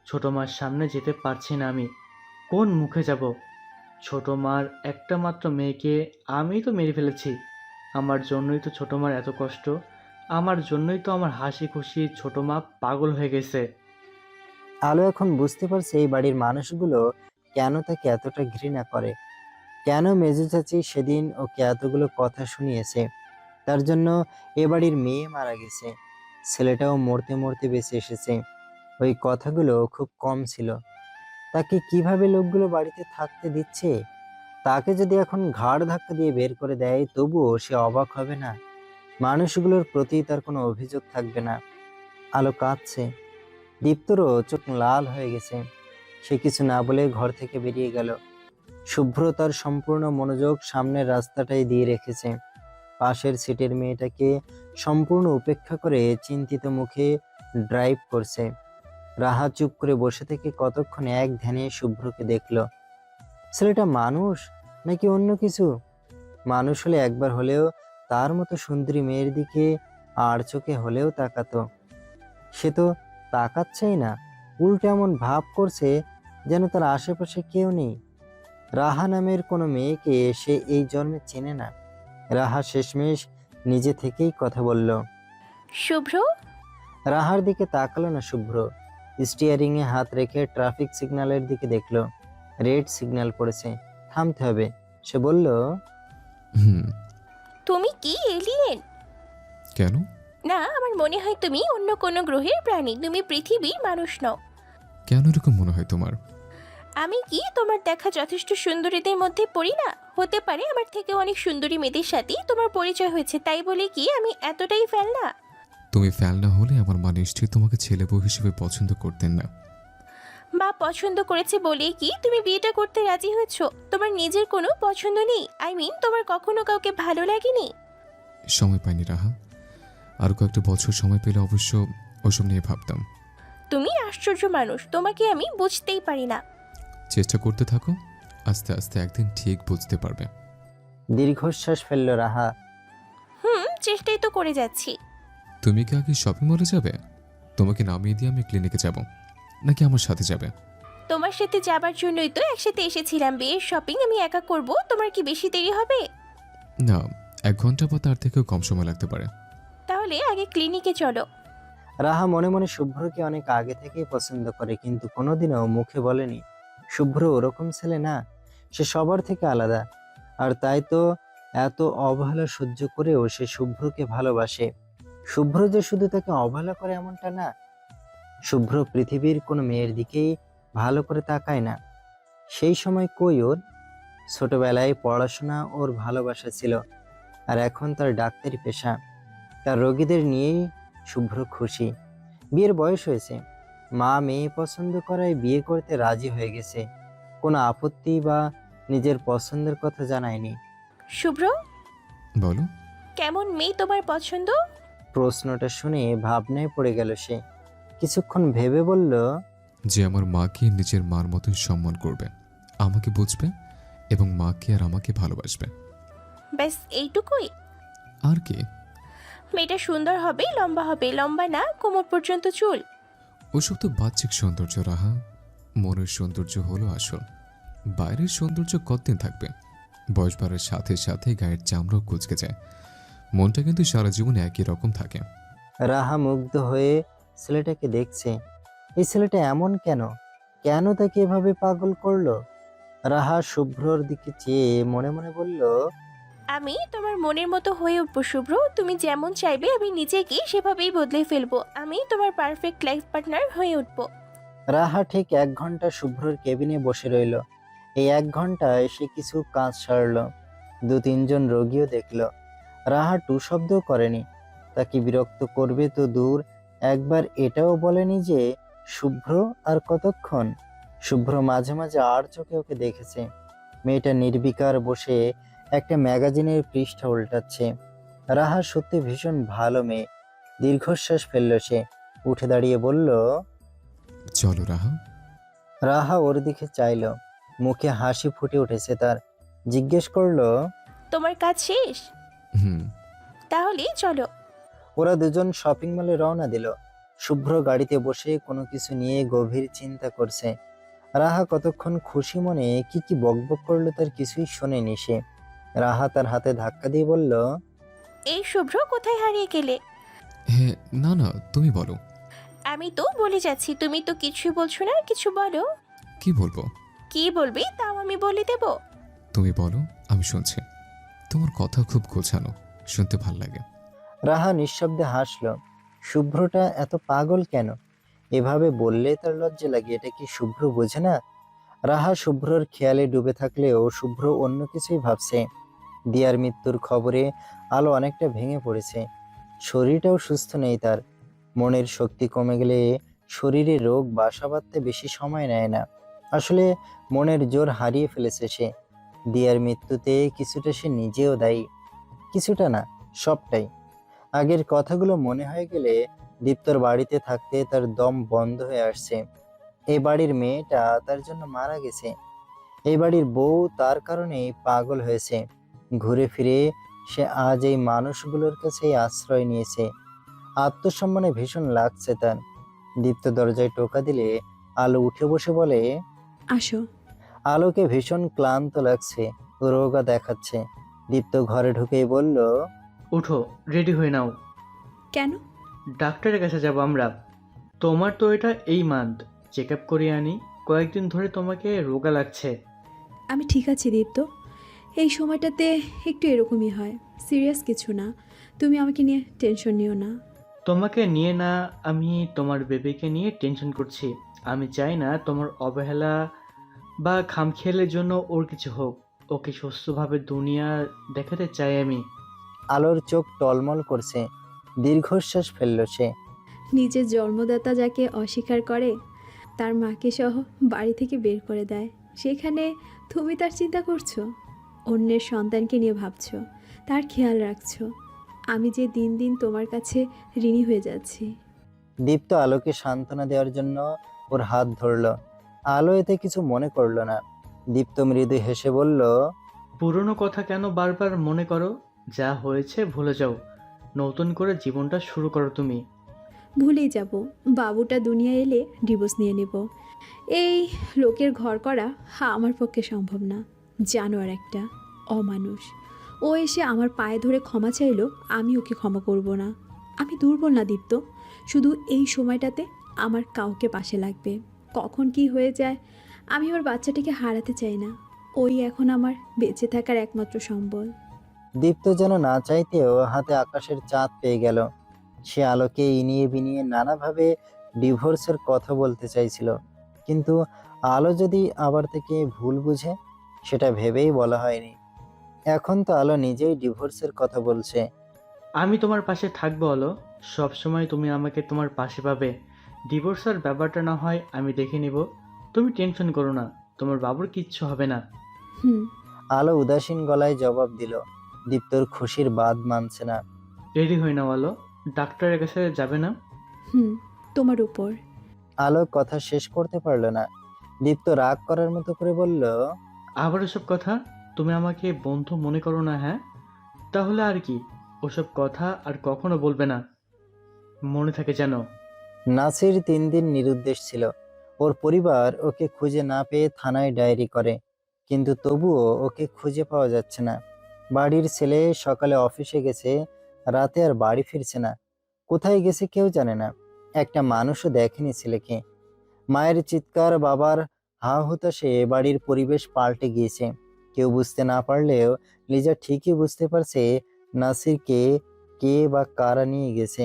Speaker 3: ছোট মার সামনে যেতে পারছি না আমি। কোন মুখে যাব? ছোট মার একটা মাত্র মেয়েকে আমি তো মেরে ফেলেছি। আমার জন্যই তো ছোট মার এত কষ্ট। আমার জন্যই তো আমার হাসি খুশি ছোট মা পাগল হয়ে গেছে।
Speaker 2: আলো এখন বুঝতে পারছে এই বাড়ির মানুষগুলো কেন তাকে এতটা ঘৃণা করে, কেন মেজো চাচি সেদিন ওকে এতগুলো কথা শুনিয়েছে। তার জন্য এ বাড়ির মেয়ে মারা গেছে, ছেলেটাও মরতে মরতে বেঁচে এসেছে। ওই কথাগুলো খুব কম ছিল। তাকে কিভাবে লোকগুলো বাড়িতে থাকতে দিচ্ছে? তাকে যদি এখন ঘাড় ধাক্কা দিয়ে বের করে দেয় তবুও সে অবাক হবে না। মানুষগুলোর প্রতি তার কোনো অভিযোগ থাকবে না। আলো কাঁদছে, দীপ্তরও চোখ লাল হয়ে গেছে। সে কিছু না বলে ঘর থেকে বেরিয়ে গেল। শুভ্র তার সম্পূর্ণ মনোযোগ সামনের রাস্তাটাই দিয়ে রেখেছে। পাশের সিটের মেয়েটাকে সম্পূর্ণ উপেক্ষা করে চিন্তিত মুখে ড্রাইভ করছে। রাহা চুপ করে বসে থেকে কতক্ষণ এক ধ্যানে শুভ্রকে দেখল। ছেলেটা মানুষ নাকি অন্য কিছু? মানুষ হলে একবার হলেও তার মতো সুন্দরী মেয়ের দিকে আর চোখে হলেও তাকাতো। সে তো তাকাচ্ছেই না, উল্টো এমন ভাব করছে যেন তার আশেপাশে কেউ নেই। রাহা নামের কোনো মেয়েকে সে এই জন্মে চেনে না। রাহা শেষমেশ নিজে থেকেই কথা বলল।
Speaker 1: শুভ্র,
Speaker 2: রাহার দিকে তাকালো না শুভ্র। স্টিয়ারিং এ হাত রেখে ট্রাফিক সিগন্যালের দিকে দেখলো। রেড সিগন্যাল পড়েছে, থামতে হবে। সে বলল,
Speaker 12: হুম।
Speaker 1: তুমি কি এলিয়েন?
Speaker 12: কেন?
Speaker 1: না, আমার মনে হয় তুমি অন্য কোনো গ্রহের প্রাণী, তুমি পৃথিবীর মানুষ নও।
Speaker 12: কেন এরকম মনে হয় তোমার?
Speaker 1: আমি কি তোমার দেখা যথেষ্ট সুন্দরীদের মধ্যে পড়ি না? হতে পারে আমার থেকে অনেক সুন্দরী মেয়েদের সাথে তোমার পরিচয় হয়েছে, তাই বলে কি আমি এতটাই ফেল না?
Speaker 12: তুমি ফ্যাল না হলে আমার মা নিশ্চয়ই তোমাকে ছেলে বউ হিসেবে পছন্দ করতেন না।
Speaker 1: মা পছন্দ করেছে বলেই কি তুমি বিয়েটা করতে রাজি হয়েছো? তোমার নিজের কোনো পছন্দ নেই? আই মিন, তোমার কখনো কাউকে ভালো লাগেনি?
Speaker 12: সময় পাইনি রাহা, আর কয়েকটা বছর সময় পেলে অবশ্য ওসব নিয়ে ভাবতাম।
Speaker 1: তুমি আশ্চর্য মানুষ, তোমাকে আমি বুঝতেই পারি না।
Speaker 12: চেষ্টা করতে থাকো, আস্তে আস্তে একদিন ঠিক বুঝতে পারবে।
Speaker 2: দীর্ঘশ্বাস ফেলল রাহা।
Speaker 1: চেষ্টাই তো করে যাচ্ছি।
Speaker 12: তুমি কি আগে শপিং মলে যাবে? তোমাকে নামিয়ে দিয়ে আমি ক্লিনিকে যাব, নাকি আমার সাথে যাবে?
Speaker 1: তোমার সাথে যাবার জন্যই তো একসাথে এসেছিলাম। বিয়ের শপিং আমি একা করব, তোমার কি বেশি দেরি হবে?
Speaker 12: না, 1 ঘন্টা বা তার থেকেও কম সময় লাগতে পারে।
Speaker 1: তাহলে আগে ক্লিনিকে চলো।
Speaker 2: রাহা মনে মনে শুভ্রকে অনেক আগে থেকেই পছন্দ করে, কিন্তু কোনোদিনও মুখে বলেনি। শুভ্র ওরকম ছেলে না, সে সবার থেকে আলাদা। আর তাই তো এত অবহেলা সহ্য করেও সে শুভ্রকে ভালোবাসে। শুভ্র যে শুধু তাকে অবহেলা করে এমনটা না। শুভ্র পৃথিবীর কোনো মেয়ের দিকেই ভালো করে তাকায় না। সেই সময় কই ওর? ছোটবেলায় পড়াশোনা ওর ভালোবাসা ছিল, আর এখন তার ডাক্তারি পেশা। তার রোগীদের নিয়েই শুভ্র খুশি। বিয়ের বয়স হয়েছে, মা মেয়ে পছন্দ করায় বিয়ে করতে রাজি হয়ে গেছে। কোনো আপত্তি বা নিজের পছন্দের কথা জানায়নি।
Speaker 1: শুভ্র,
Speaker 12: বলো।
Speaker 1: কেমন মেয়ে তোমার পছন্দ?
Speaker 2: প্রশ্নটা শুনে ভাবনায় পড়ে গেল সে। কিছুক্ষণ ভেবে বলল,
Speaker 12: যে আমার মাকে নিজের মার মতোই সম্মান করবে, আমাকে বুঝবে এবং মাকে আর আমাকে ভালোবাসবে।
Speaker 1: ব্যাস এইটুকুই?
Speaker 12: আর কি?
Speaker 1: মেয়েটা সুন্দর হবে, লম্বা হবে, লম্বা না কোমর পর্যন্ত চুল।
Speaker 12: ওসব তো বাহ্যিক সৌন্দর্য রাহা, মনের সৌন্দর্য হলো আসল। বাইরের সৌন্দর্য কতদিন থাকবে? বয়স বাড়ার সাথে সাথে গায়ের চামড়াও কুঁচকে যায়, মনটা কিন্তু সারা জীবন একই রকম থাকে।
Speaker 2: রাহা মুগ্ধ হয়ে ছেলেটাকে দেখছে। এই ছেলেটা এমন কেন? কেন তাকে এভাবে পাগল করলো? রাহা শুভ্রর দিকে চেয়ে মনে মনে বলল,
Speaker 1: আমি তোমার মনের মতো হয়ে উঠবো শুভ্র। তুমি যেমন চাইবে আমি নিজেকে সেভাবেই বদলে ফেলবো। আমি তোমার পারফেক্ট লাইফ পার্টনার হয়ে উঠবো।
Speaker 2: রাহা ঠিক 1 ঘন্টা শুভ্রর কেবিনে বসে রইল। এই 1 ঘন্টায় সে কিছু কাজ সারল, 2-3 জন রোগীও দেখল। রাহা টু শব্দও করেনি। তাকে বিরক্ত করবে তো দূর, একবার এটাও বলেনি যে শুভ্র আর কতক্ষণ। শুভ্র মাঝে মাঝে আর চোখে ওকে দেখেছে। মেয়েটা নির্বিকার বসে একটা ম্যাগাজিনের পৃষ্ঠা উল্টাচ্ছে। রাহা সত্যি ভীষণ ভালো মেয়ে। দীর্ঘশ্বাস ফেলল সে, উঠে দাঁড়িয়ে বলল।
Speaker 12: চলো রাহা।
Speaker 2: রাহা ওর দিকে চাইল, মুখে হাসি ফুটে উঠেছে তার। জিজ্ঞেস করলো,
Speaker 1: তোমার কাজ শেষ?
Speaker 12: হুম।
Speaker 1: তাহলে চলো।
Speaker 2: ওরা দুজন শপিং মলে রওনা দিল। শুভ্র গাড়িতে বসে কোনো কিছু নিয়ে গভীর চিন্তা করছে। রাহা কতক্ষণ খুশি মনে কি কি বকবক করলো তার কিছুই শোনেনি সে। রাহা তার হাতে ধাক্কা দিয়ে বলল,
Speaker 1: এই শুভ্র, কোথায় হারিয়ে গেলে?
Speaker 12: হ্যাঁ, না না, তুমি বলো।
Speaker 1: আমি তো বলে যাচ্ছি, তুমি তো কিছুই বলছো না, কিছু বলো।
Speaker 12: কি বলবো?
Speaker 1: কি বলবি তাও আমি বলে দেব।
Speaker 12: তুমি বলো, আমি শুনছি। তোমার কথা খুব গোছানো, শুনতে ভাল লাগে।
Speaker 2: রাহা নিঃশব্দে হাসলো। শুভ্রটা এত পাগল কেন? এভাবে বললে তার লজ্জা লাগে, এটা কি শুভ্র বোঝে না? রাহা শুভ্রর খেয়ালে ডুবে থাকলেও শুভ্র অন্য কিছুই ভাবছে। দিয়ার মৃত্যুর খবরে আলো অনেকটা ভেঙে পড়েছে। শরীরটাও সুস্থ নেই তার। মনের শক্তি কমে গেলে শরীরে রোগ বাসা বাঁধতে বেশি সময় নেয় না। আসলে মনের জোর হারিয়ে ফেলেছে সে। দিয়ার মৃত্যুতে কিছুটা সে নিজেও দায়ী, কিছুটা না, সবটাই। আগের কথাগুলো মনে হয়ে গেলে দীপ্তর বাড়িতে থাকতে তার দম বন্ধ হয়ে আসছে। এই বাড়ির মেয়েটা তার জন্য মারা গেছে। এই বাড়ির বউ তার কারণেই পাগল হয়েছে। ঘুরে ফিরে সে আজ এই মানুষগুলোর কাছেই আশ্রয় নিয়েছে। আত্মসম্মানে ভীষণ লাগছে তার। দীপ্ত দরজায় টোকা দিলে আলো উঠে বসে বলে,
Speaker 8: আসো।
Speaker 2: আলোকে ভীষণ ক্লান্ত লাগছে, রোগা দেখাচ্ছে। দীপ্ত ঘরে ঢুকেই বলল,
Speaker 3: উঠো, রেডি হয়ে নাও।
Speaker 8: কেন?
Speaker 3: ডাক্তারের কাছে যাব আমরা। তোমার তো এটা এই মান্থ, চেক আপ করিয়ে আনি। কয়েকদিন ধরে তোমাকে রোগা লাগছে।
Speaker 8: আমি ঠিক আছি দীপ্ত। এই সময়টাতে একটু এরকমই হয়, সিরিয়াস কিছু না। তুমি আমাকে নিয়ে টেনশন নিও না।
Speaker 3: তোমাকে নিয়ে না, আমি তোমার বেবিকে নিয়ে টেনশন করছি। আমি চাই না তোমার অবহেলা বা খামখেয়ালের জন্য ওর কিছু হোক। ওকে সুস্থভাবে দুনিয়া দেখাতে চাই আমি।
Speaker 2: আলোর চোখ টলমল করছে। দীর্ঘশ্বাস ফেলল সে।
Speaker 8: নিজের জন্মদাতা যাকে অস্বীকার করে, তার মাকে সহ বাড়ি থেকে বের করে দেয়, সেখানে তুমি তার চিন্তা করছো, অন্যের সন্তানকে নিয়ে ভাবছো, তার খেয়াল রাখছো। আমি যে দিন দিন তোমার কাছে ঋণী হয়ে যাচ্ছি।
Speaker 2: দীপ্ত আলোকে সান্ত্বনা দেওয়ার জন্য ওর হাত ধরল। আলো এতে কিছু মনে করলো না। দীপ্ত মৃদু হেসে বলল,
Speaker 3: পুরনো কথা কেন বারবার মনে করো? যা হয়েছে ভুলে যাও, নতুন করে জীবনটা শুরু করো তুমি।
Speaker 8: ভুলেই যাব, বাবুটা দুনিয়া এলে ডিভোর্স নিয়ে নেব। এই লোকের ঘর করা আমার পক্ষে সম্ভব না। জানোয়ার একটা, অমানুষ। ও এসে আমার পায়ে ধরে ক্ষমা চাইলো, আমি ওকে ক্ষমা করব না। আমি দুর্বল না দীপ্ত, শুধু এই সময়টাতে আমার কাউকে পাশে লাগবে। কখন কি হয়ে যায়, আমি আমার বাচ্চাটিকে হারাতে চাই না। ওই এখন আমার বেঁচে থাকার একমাত্র সম্বল।
Speaker 2: দীপ্ত যেন না চাইতেও হাতে আকাশের চাঁদ পেয়ে গেল। সে আলোকে ইনিয়ে বিনিয়ে নানাভাবে ডিভোর্সের কথা বলতে চাইছিল, কিন্তু আলো যদি আবার থেকে ভুল বুঝে, সেটা ভেবেই বলা হয়নি। এখন তো আলো নিজেই ডিভোর্সের কথা বলছে।
Speaker 3: আমি তোমার পাশে থাকবো আলো, সব সময় তুমি আমাকে তোমার পাশে পাবে। ডিভোর্সের ব্যাপারটা না হয় আমি দেখে নিব, তুমি টেনশন করো না, তোমার বাবুর কিচ্ছু হবে না।
Speaker 8: হুম।
Speaker 2: আলো উদাসীন গলায় জবাব দিল। দীপ্তর খুশির বাদ মানছে না।
Speaker 3: রেডি হয়ে নাও আলো, ডাক্তারের কাছে যাবে না?
Speaker 8: হুম, তোমার উপর।
Speaker 2: আলো কথা শেষ করতে পারল না। দীপ্ত রাগ করার মতো করে বলল,
Speaker 3: আবার ওসব কথা? তুমি আমাকে বন্ধু মনে করো না? হ্যাঁ, তাহলে আর কি, ওসব কথা আর কখনো বলবে না, মনে থাকে যেন।
Speaker 2: নাসির 3 দিন নিরুদ্দেশ ছিল। ওর পরিবার ওকে খুঁজে না পেয়ে থানায় ডায়েরি করে, কিন্তু তবুও ওকে খুঁজে পাওয়া যাচ্ছে না। বাড়ির ছেলে সকালে অফিসে গেছে, রাতে আর বাড়ি ফিরছে না। কোথায় গেছে কেউ জানে না, একটা মানুষও দেখেনি ছেলেকে। মায়ের চিৎকার, বাবার হা হুতাশে বাড়ির পরিবেশ পাল্টে গিয়েছে। কেউ বুঝতে না পারলেও লিজা ঠিকই বুঝতে পারছে নাসিরকে কে বা কারা নিয়ে গেছে।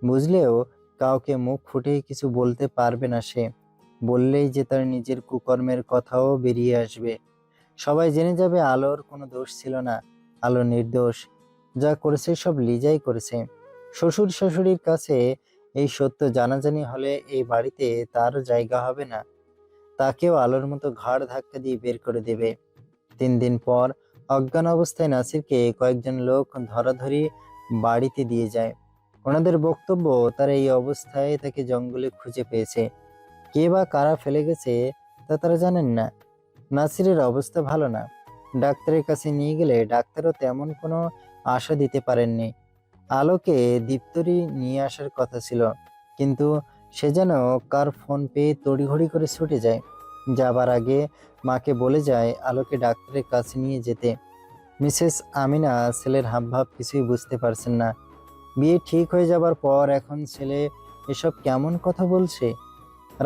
Speaker 2: বুঝলেও কাউকে মুখ ফুটে কিছু বলতে পারবে না সে। বললেই যে তার নিজের কুকর্মের কথাও বেরিয়ে আসবে। সবাই জেনে যাবে আলোর কোনো দোষ ছিল না, আলো নির্দোষ। যা করেছে সব লিজাই করেছে। শ্বশুর শাশুড়ির কাছে এই সত্য জানাজানি হলে এই বাড়িতে তারও জায়গা হবে না। তাকেও আলোর মতো ঘাড় ধাক্কা দিয়ে বের করে দেবে। 3 দিন পর অজ্ঞান অবস্থায় নাসিরকে কয়েকজন লোক ধরাধরি বাড়িতে দিয়ে যায়। ওনাদের বক্তব্য, তারা এই অবস্থায় তাকে জঙ্গলে খুঁজে পেয়েছে। কে বা কারা ফেলে গেছে তা তারা জানেন না। নাসিরের অবস্থা ভালো না। ডাক্তারের কাছে নিয়ে গেলে ডাক্তারও তেমন কোনো আশা দিতে পারেননি। আলোকে দীপ্তরি নিয়ে আসার কথা ছিল, কিন্তু সে যেন কার ফোন পেয়ে তড়িঘড়ি করে ছুটে যায়। যাবার আগে মাকে বলে যায় আলোকে ডাক্তারের কাছে নিয়ে যেতে। মিসেস আমিনা ছেলের হাবভাব কিছুই বুঝতে পারছেন না। বিয়ে ঠিক হয়ে যাবার পর এখন ছেলে এসব কেমন কথা বলছে।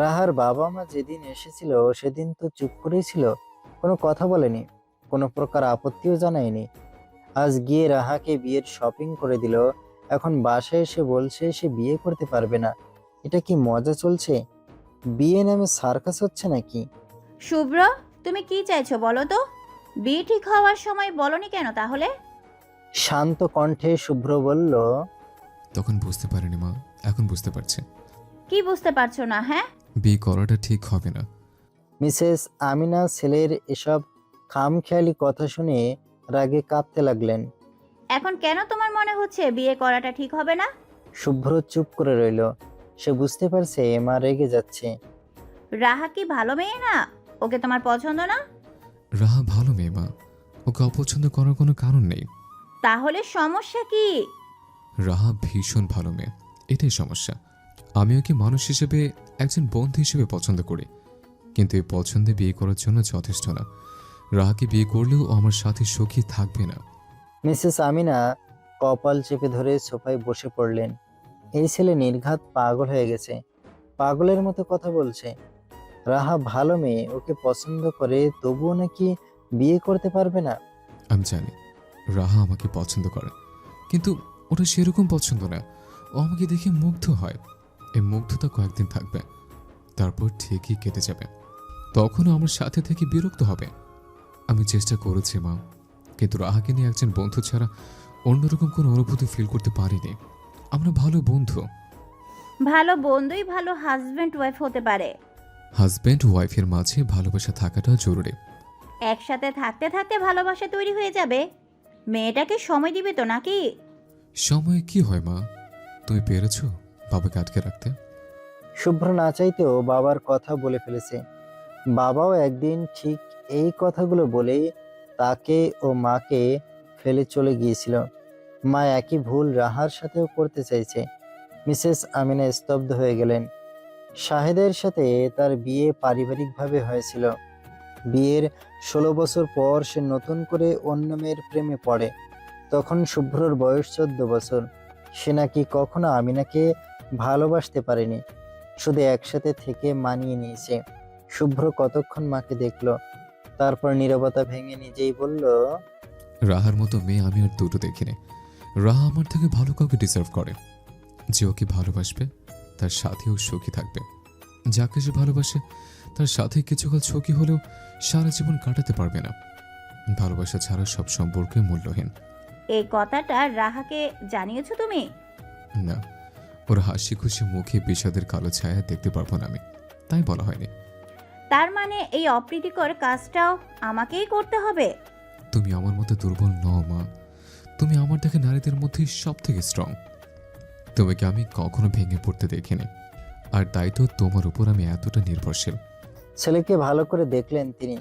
Speaker 2: রাহার বাবা মা যেদিন এসেছিল সেদিন তো চুপ করেই ছিল, কোনো কথা বলেনি, কোনো প্রকার আপত্তিও জানায়নি। আজ গিয়ে রাহাকে বিয়ের শপিং করে দিল, এখন বাসায় এসে বলছে সে বিয়ে করতে পারবে না। এটা কি মজা চলছে? বিয়ে নামে সার্কাস হচ্ছে নাকি?
Speaker 1: শুভ্র, তুমি কি চাইছো বলো তো? বিয়ে ঠিক হওয়ার সময় বলনি কেন তাহলে?
Speaker 2: শান্ত কণ্ঠে শুভ্র বলল,
Speaker 12: তখন বুঝতে পারিনি মা, এখন বুঝতে পারছি।
Speaker 1: কি বুঝতে পারছো না? হ্যাঁ,
Speaker 12: বিয়ে করাটা ঠিক হবে না।
Speaker 2: মিসেস আমিনা ছেলের এসব খামখেয়ালি কথা শুনে রাগে কাঁপতে লাগলেন।
Speaker 1: এখন কেন তোমার মনে হচ্ছে বিয়ে করাটা ঠিক হবে না?
Speaker 2: শুভ্র চুপ করে রইল। সে বুঝতে পারছে মা রেগে যাচ্ছে।
Speaker 1: রাহা কি ভালো মেয়ে না? ওকে তোমার পছন্দ না?
Speaker 12: রাহা ভালো মেয়ে মা, ওকে অপছন্দ করার কোনো কারণ নেই।
Speaker 1: তাহলে সমস্যা কি?
Speaker 12: রাহা ভীষণ ভালো মেয়ে, এটাই সমস্যা। আমি ওকে মানুষ হিসেবে, একজন বন্ধু হিসেবে পছন্দ করি, কিন্তু এই পছন্দে বিয়ে করার জন্য যথেষ্ট না। রাহাকে বিয়ে করলেও ও আমার সাথে সুখী থাকবে না।
Speaker 2: মিসেস আমিনা কপাল চেপে ধরে সোফায় বসে পড়লেন। এই ছেলে নির্ঘাত পাগল হয়ে গেছে, পাগলের মতো কথা বলছে। রাহা ভালো মেয়ে, ওকে পছন্দ করে, তবুও নাকি বিয়ে করতে পারবে না।
Speaker 12: আমি জানি রাহা আমাকে পছন্দ করে, কিন্তু ওটা সেরকম পছন্দ না। ও আমাকে দেখে মুগ্ধ হয়। এই মুগ্ধতা কয়েকদিন থাকবে, তারপর ঠিকই কেটে যাবে। তখনও আমার সাথে থেকে বিরক্ত হবে। আমি চেষ্টা করেছি মা, কিন্তু রাহাকে নিয়ে একজন বন্ধু ছাড়া অন্যরকম কোনো অনুভূতি ফিল করতে পারিনি। আমরা ভালো বন্ধু।
Speaker 1: ভালো বন্ধুই ভালো হাজবেন্ড ওয়াইফ হতে পারে।
Speaker 12: হাজব্যান্ড ওয়াইফের মাঝে ভালোবাসা থাকাটা জরুরি।
Speaker 1: একসাথে থাকতে থাকতে ভালোবাসা তৈরি হয়ে যাবে। মেয়েটাকে সময় দিবে তো নাকি?
Speaker 12: সময় কি হয় মা? তুমি পেরেছো বাবাকে আটকে রাখতে?
Speaker 2: শুভ্র না চাইতেও বাবার কথা বলে ফেলেছে। বাবাও একদিন ঠিক এই কথাগুলো বলেই তাকে ও মাকে ফেলে চলে গিয়েছিল। মা একই ভুল রাহার সাথেও করতে চাইছে। মিসেস আমিনা স্তব্ধ হয়ে গেলেন। শাহেদের সাথে তার বিয়ে পারিবারিকভাবে হয়েছিল। বিয়ের 16 বছর পর সে নতুন করে অন্য মেয়ের প্রেমে পড়ে। তখন শুভ্রর বয়স 14 বছর। সে নাকি কখনো আমিনাকে ভালোবাসতে পারেনি, শুধু একসাথে থেকে মানিয়ে নিয়েছে। শুভ্র কতক্ষণ মাকে দেখলো, তারপর নীরবতা ভেঙে নিজেই বলল,
Speaker 12: রাহার মতো মেয়ে আমি আর দুটো দেখিনি। রাহা আমার থেকে ভালো কাউকে ডিজার্ভ করে, যে ওকে ভালোবাসবে, তার সাথেও সুখী থাকবে। যাকে সে ভালোবাসে তার সাথে কিছুকাল সুখী হলেও সারা জীবন কাটাতে পারবে না। ভালোবাসা ছাড়া সব সম্পর্কে মূল্যহীন।
Speaker 1: এই কথাটা রাহাকে জানিয়েছো তুমি?
Speaker 12: না, ওর হাসি খুশি মুখে বিষাদের কালো ছায়া দেখতে পারবো না আমি, তাই বলা হয়নি।
Speaker 1: তার মানে এই অপ্রীতিকর কাজটাও আমাকেই করতে হবে?
Speaker 12: তুমি আমার মতো দুর্বল নও মা, তুমি আমার দেখে নারীদের মধ্যে সব থেকে স্ট্রং। তোমাকে আমি কখনো ভেঙে পড়তে দেখিনি, আর তাই তো তোমার উপর আমি এতটা নির্ভরশীল।
Speaker 2: ছেলেকে ভালো করে দেখলেন তিনি।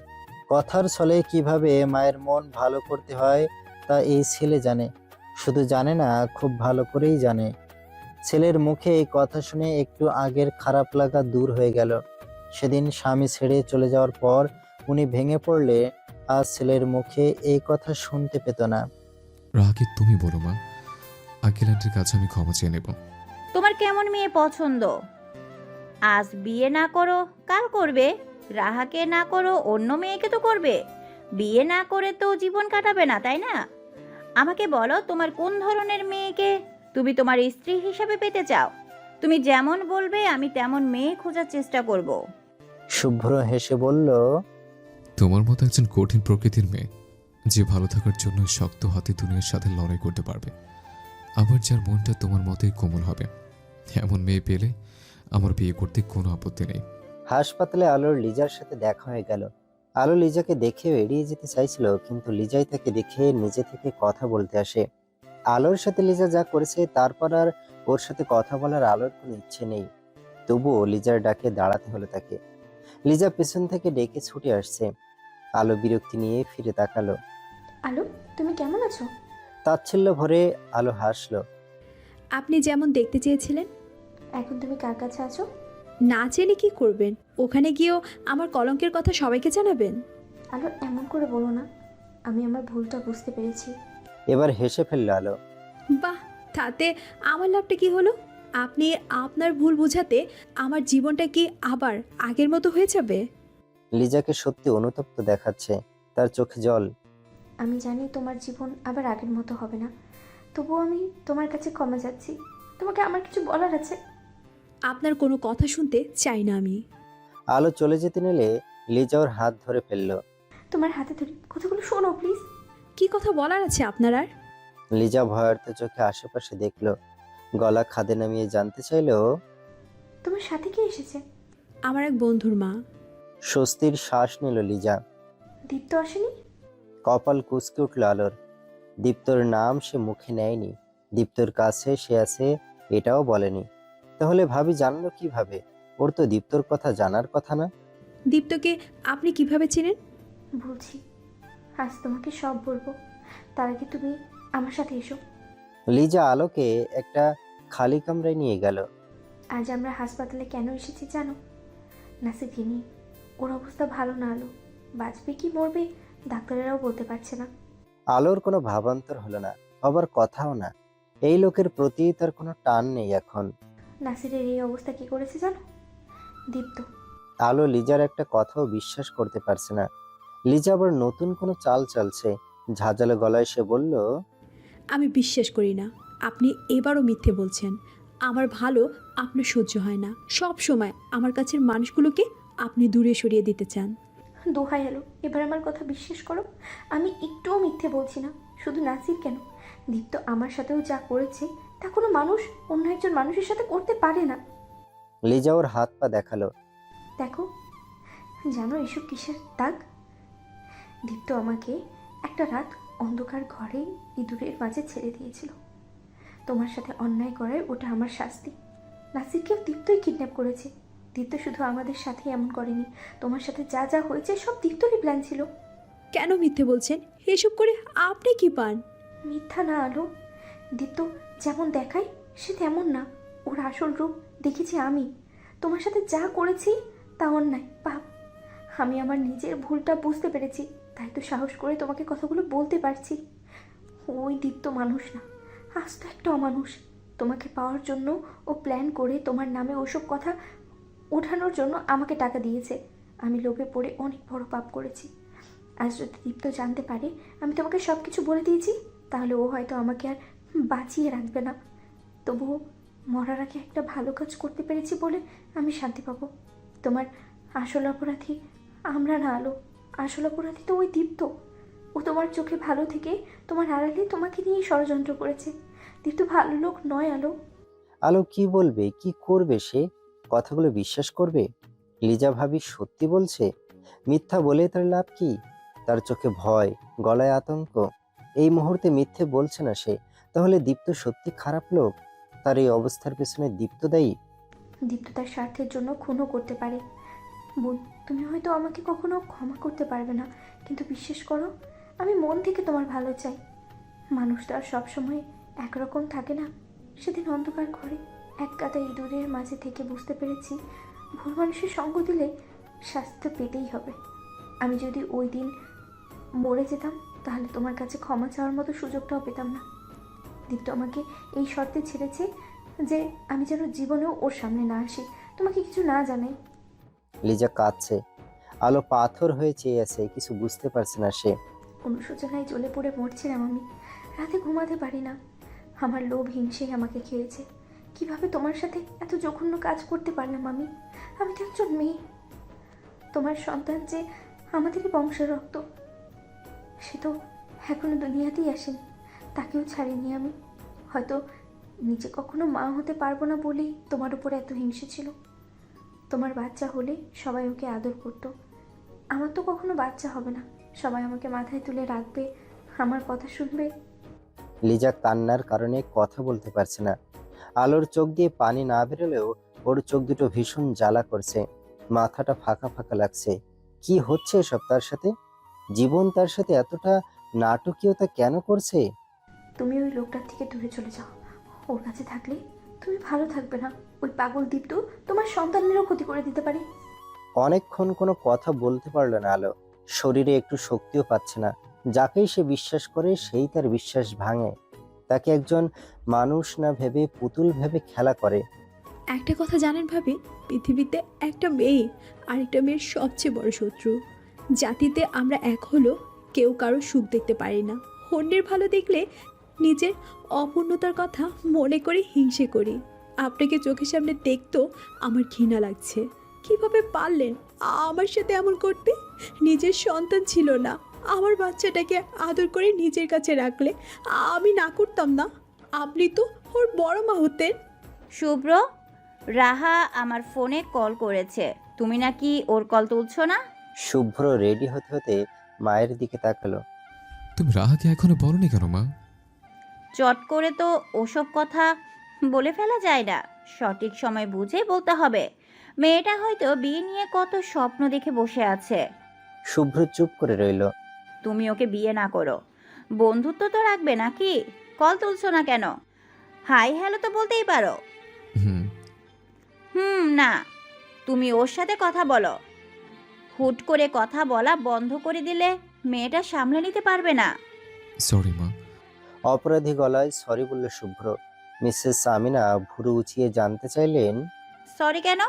Speaker 2: কথার ছলে কিভাবে মায়ের মন ভালো করতে হয় তা এই ছেলে জানে। শুধু জানে না, খুব ভালো করেই জানে। ছেলের মুখে এই কথা শুনে একটু আগের খারাপ লাগা দূর হয়ে গেল। সেদিন স্বামী ছেড়ে চলে যাওয়ার পর উনি ভেঙে পড়লে আজ ছেলের মুখে এই কথা শুনতে পেত না।
Speaker 12: রাহাকে তুমি বলো মা, আঙ্কেল আন্টির কাছে আমি ক্ষমা চেয়ে নেব।
Speaker 1: তোমার কেমন মেয়ে পছন্দ? আজ বিয়ে না করো কাল করবে, রাহাকে না করো অন্য মেয়েকে তো করবে। বিয়ে না করে তো জীবন কাটাবে না, তাই না? আমাকে বলো, তোমার কোন ধরনের মেয়েকে তুমি তোমার স্ত্রী হিসাবে পেতে চাও? তুমি যেমন বলবে আমি তেমন মেয়ে খোঁজার চেষ্টা করব।
Speaker 2: শুভ্র হেসে বলল,
Speaker 12: তোমার মতো একজন কঠিন প্রকৃতির মেয়ে, যে ভালো থাকার জন্য শক্ত হাতে দুনিয়ার সাথে লড়াই করতে পারবে, আবার যার মনটা তোমার মতোই কোমল হবে, এমন মেয়ে পেলে আমার বিয়ে করতে কোনো আপত্তি নেই।
Speaker 2: হাসপাতালে আলোর লিজার সাথে দেখা হয়ে গেল। আলো লিজাকে দেখেও এড়িয়ে যেতে চাইছিল, কিন্তু লিজাই তাকে দেখে নিজে থেকে কথা বলতে আসে। আলোর সাথে লিজা যা করেছে তারপর আর ওর সাথে কথা বলার আলোর কোনো ইচ্ছে নেই। তবুও লিজার ডাকে দাঁড়াতে হলো তাকে। লিজা পেছন থেকে ডেকে ছুটে আসছে। আলো বিরক্তি নিয়ে ফিরে তাকালো।
Speaker 1: আলো, তুমি কেমন আছো?
Speaker 2: তাচ্ছিল্য ভরে আলো হাসলো।
Speaker 8: আপনি যেমন দেখতে চেয়েছিলেন।
Speaker 1: এখন তুমি কার কাছে আছো?
Speaker 8: না চেনে কি করবেন? ওখানে গিয়েও আমার কলঙ্কের কথা সবাইকে জানাবেন?
Speaker 1: আলো, এমন করে বলো না। আমি আমার ভুলটা বুঝতে পেরেছি।
Speaker 2: এবার হেসে ফেললো আলো।
Speaker 8: বাহ, তাতে আমার লাভটা কি হলো? আপনি আপনার ভুল বোঝাতে আমার জীবনটা কি আবার আগের মতো হয়ে যাবে?
Speaker 2: লিজাকে সত্যি অনুতপ্ত দেখাচ্ছে, তার চোখে জল।
Speaker 1: আমি জানি তোমার জীবন আবার আগের মতো হবে না, তবুও আমি তোমার কাছে ক্ষমা চাচ্ছি। তোমাকে আমার কিছু বলার আছে।
Speaker 8: আপনার কোনো কথা শুনতে চাই না আমি।
Speaker 2: আলো চলে যেতে নিলে লিজা ওর হাত ধরে ফেললো।
Speaker 1: তোমার হাতে ধরে কথাগুলো শোনো প্লিজ।
Speaker 8: কি কথা বলার আছে আপনার আর?
Speaker 2: লিজা ভয়ার্ত চোখে আশেপাশে দেখলো, গলা খাদে নামিয়ে জানতে চাইলো,
Speaker 1: তোমার সাথে কে এসেছে?
Speaker 8: আমার এক বন্ধুর মা।
Speaker 2: স্বস্তির শ্বাস নিল লিজা।
Speaker 1: দীপ্ত আসেনি?
Speaker 2: কপাল কুঁচকে উঠল আলোর। দীপ্তর নাম সে মুখে নেয়নি, দীপ্তর কাছে সে আছে এটাও বলেনি। তাহলে ভাবি জানলো কিভাবে? ওর তো দীপ্তর কথা জানার কথা না।
Speaker 8: দীপ্তকে আপনি কিভাবে চেনেন?
Speaker 1: বলছি, আজ তোমাকে সব বলবো, তার আগে তুমি আমার সাথে এসো।
Speaker 2: লিজা আলোকে একটা খালি কামরায় নিয়ে গেল।
Speaker 1: আজ আমরা হাসপাতালে কেন এসেছি জানো? নাসিরকে নিয়ে। ওর অবস্থা ভালো না আলো, বাঁচবে কি মরবে ডাক্তারেরাও বলতে পারছে না।
Speaker 2: আলোর কোনো ভাবান্তর হলো না, হবার কথাও না। এই লোকের প্রতি তার কোনো টান নেই এখন।
Speaker 1: নাসিরের এই অবস্থা কি করেছে জানো? দীপ্ত।
Speaker 2: আলো লিজার একটা কথাও বিশ্বাস করতে পারছে না। লিজা আবার নতুন কোনো চাল চালছে। ঝাঁঝালো গলায় সে বলল,
Speaker 8: আমি বিশ্বাস করি না। আপনি এবারও মিথ্যে বলছেন। আমার ভালো আপনার সহ্য হয় না। সব সময় আমার কাছের মানুষগুলোকে আপনি দূরে সরিয়ে দিতে চান।
Speaker 1: দোহাই আলো, এবার আমার কথা বিশ্বাস করো। আমি একটুও মিথ্যে বলছি না। শুধু নাসির কেন, দীপ্ত আমার সাথেও যা করেছে তা কোনো মানুষ অন্য একজন মানুষের সাথে করতে পারে না।
Speaker 2: লিজা ওর হাত পা দেখালো।
Speaker 1: দেখো, জানো এসব কিসের দাগ? দীপ্ত আমাকে একটা রাত অন্ধকার ঘরে ইঁদুরের মাঝে ছেড়ে দিয়েছিল। তোমার সাথে অন্যায় করায় ওটা আমার শাস্তি। নাসিরকেও দীপ্তই কিডন্যাপ করেছে। দীপ্ত শুধু আমাদের সাথে এমন করেনি, তোমার সাথে যা যা হয়েছে সব দীপ্তরই প্ল্যান ছিল।
Speaker 8: কেন মিথ্যে বলছেন? এসব করে আপনি কি পান?
Speaker 1: মিথ্যা না আলো, দীপ্ত যেমন দেখায় সে তেমন না। ওর আসল রূপ দেখেছি আমি। তোমার সাথে যা করেছি তা অন্যায়, পাপ। আমি আমার নিজের ভুলটা বুঝতে পেরেছি, তাই তো সাহস করে তোমাকে কথাগুলো বলতে পারছি। ওই দীপ্ত মানুষ না, আজ তো একটা অমানুষ। তোমাকে পাওয়ার জন্য ও প্ল্যান করে তোমার নামে ওসব কথা ওঠানোর জন্য আমাকে টাকা দিয়েছে। আমি লোভে পড়ে অনেক বড় পাপ করেছি। আজ যদি দীপ্ত জানতে পারে আমি তোমাকে সব কিছু বলে দিয়েছি, তাহলে ও হয়তো আমাকে আর বাঁচিয়ে রাখবে না। তবুও মরার আগে একটা ভালো কাজ করতে পেরেছি বলে আমি শান্তি পাবো। তোমার আসল অপরাধী আমরা না আলো, আসল অপরাধী তো ওই দীপ্ত। ও তোমার চোখে ভালো থেকে তোমার আড়ালে তোমাকে নিয়ে ষড়যন্ত্র করেছে। দীপ্ত ভালো লোক নয় আলো।
Speaker 2: আলো কি বলবে, কি করবে সে? কথাগুলো বিশ্বাস করবে? লিজা ভাবি সত্যি বলছে? মিথ্যা বলে তার লাভ কি? তার চোখে ভয়, গলায় আতঙ্ক। এই মুহূর্তে মিথ্যে বলছে না সে। তাহলে দীপ্ত সত্যি খারাপ লোক? তার এই অবস্থার পেছনে দীপ্ত দায়ী?
Speaker 1: দীপ্ত তার স্বার্থের জন্য খুনও করতে পারে। বোন, তুমি হয়তো আমাকে কখনো ক্ষমা করতে পারবে না, কিন্তু বিশ্বাস করো আমি মন থেকে তোমার ভালো চাই। মানুষ তো আর সবসময় একরকম থাকে না। সেদিন অন্ধকার ঘরে এক গাদা ইঁদুরের মাঝে থেকে বুঝতে পেরেছি ভুল মানুষের সঙ্গ দিলে শাস্তি পেতেই হবে। আমি যদি ওই দিন মরে যেতাম তাহলে তোমার কাছে ক্ষমা চাওয়ার মতো সুযোগটাও পেতাম না। দীপ্ত আমাকে এই শর্তে ছেড়েছে যে আমি যেন জীবনেও ওর সামনে না আসি, তোমাকে কিছু না জানাই।
Speaker 2: লিজা কাঁদছে। আলো পাথর হয়ে চেয়ে আছে, কিছু বুঝতে পারছে না সে।
Speaker 1: অনুশোচনায় জ্বলে পড়ে মরছিলাম আমি। রাতে ঘুমাতে পারি না। আমার লোভ হিংসেই আমাকে খেয়েছে। কিভাবে তোমার সাথে এত জঘন্য কাজ করতে পারলাম আমি? আমি তো একজন মেয়ে। তোমার সন্তান যে আমাদেরই বংশের রক্ত, সে তো এখনো দুনিয়াতেই আসেনি, তাকেও ছাড়িনি আমি। হয়তো নিজে কখনো মা হতে পারবো না বলেই তোমার উপরে এত হিংসে ছিল। তোমার বাচ্চা হলে সবাই ওকে আদর করতো। আমার তো কখনো বাচ্চা হবে না, সবাই আমাকে মাথায় তুলে রাখবে, আমার কথা শুনবে।
Speaker 2: লিজা কান্নার কারণে কথা বলতে পারছে না। আলোর চোখ দিয়ে পানি না বেরোলেও ওর চোখ দুটো ভীষণ জ্বালা করছে, মাথাটা ফাঁকা ফাঁকা লাগছে। কি হচ্ছে এসব তার সাথে? জীবন তার সাথে এতটা নাটকীয়তা কেন করছে?
Speaker 1: তুমি ওই লোকটার থেকে দূরে চলে যাও। ওর কাছে থাকলে তুমি ভালো থাকবে না। ওই পাগল দীপ্ত তোমার সন্তানেরও ক্ষতি করে দিতে পারে।
Speaker 2: অনেকক্ষণ কোনো কথা বলতে পারলো না আলো। শরীরে একটু শক্তিও পাচ্ছে না। যাকেই সে বিশ্বাস করে সেই তার বিশ্বাস ভাঙে। তাকে একজন মানুষ না ভেবে পুতুল ভেবে খেলা করে।
Speaker 8: একটা কথা জানেন ভাবি, পৃথিবীতে একটা মেয়ে আরেকটা মেয়ের সবচেয়ে বড় শত্রু। জাতিতে আমরা এক হলো কেউ কারো সুখ দেখতে পারি না, অন্যের ভালো দেখলে নিজের অপূর্ণতার কথা মনে করে হিংসে করি। আপনাকে চোখের সামনে দেখতেও আমার ঘৃণা লাগছে। কিভাবে পারলেন আমার সাথে এমন করতে? নিজের সন্তান ছিল না, আমার বাচ্চাটাকে আদর করে নিজের কাছে রাখলে আমি না করতাম না? আপনি তো ওর বড় মা হতেন।
Speaker 13: শুভ্র, রাহা আমার ফোনে কল করেছে, তুমি নাকি ওর কল তুলছো না?
Speaker 2: শুভ্র রেডি হতে হতে মায়ের দিকে তাকালো।
Speaker 12: তুমি রাহাকে এখনো বলনি কেন মা?
Speaker 13: চট করে তো ওসব কথা বলে ফেলা যায় না, সঠিক সময় বুঝে বলতে হবে। মেয়েটা হয়তো বিয়ে নিয়ে কত স্বপ্ন দেখে বসে আছে।
Speaker 2: শুভ্র চুপ করে রইল।
Speaker 13: তুমি ওকে বিয়ে না করো, বন্ধুত্ব তো রাখবে নাকি? কল তুলছো না কেন? হাই হ্যালো তো বলতেই পারো। না, তুমি ওর সাথে কথা বলো। হুট করে কথা বলা বন্ধ করে দিলে মেয়েটা সামলে নিতে পারবে না।
Speaker 12: সরি মা।
Speaker 2: অপরাধী গলায় সরি বলল শুভ্র। মিসেস সামিনা ভুরু উঁচিয়ে জানতে চাইলেন,
Speaker 13: সরি কেন?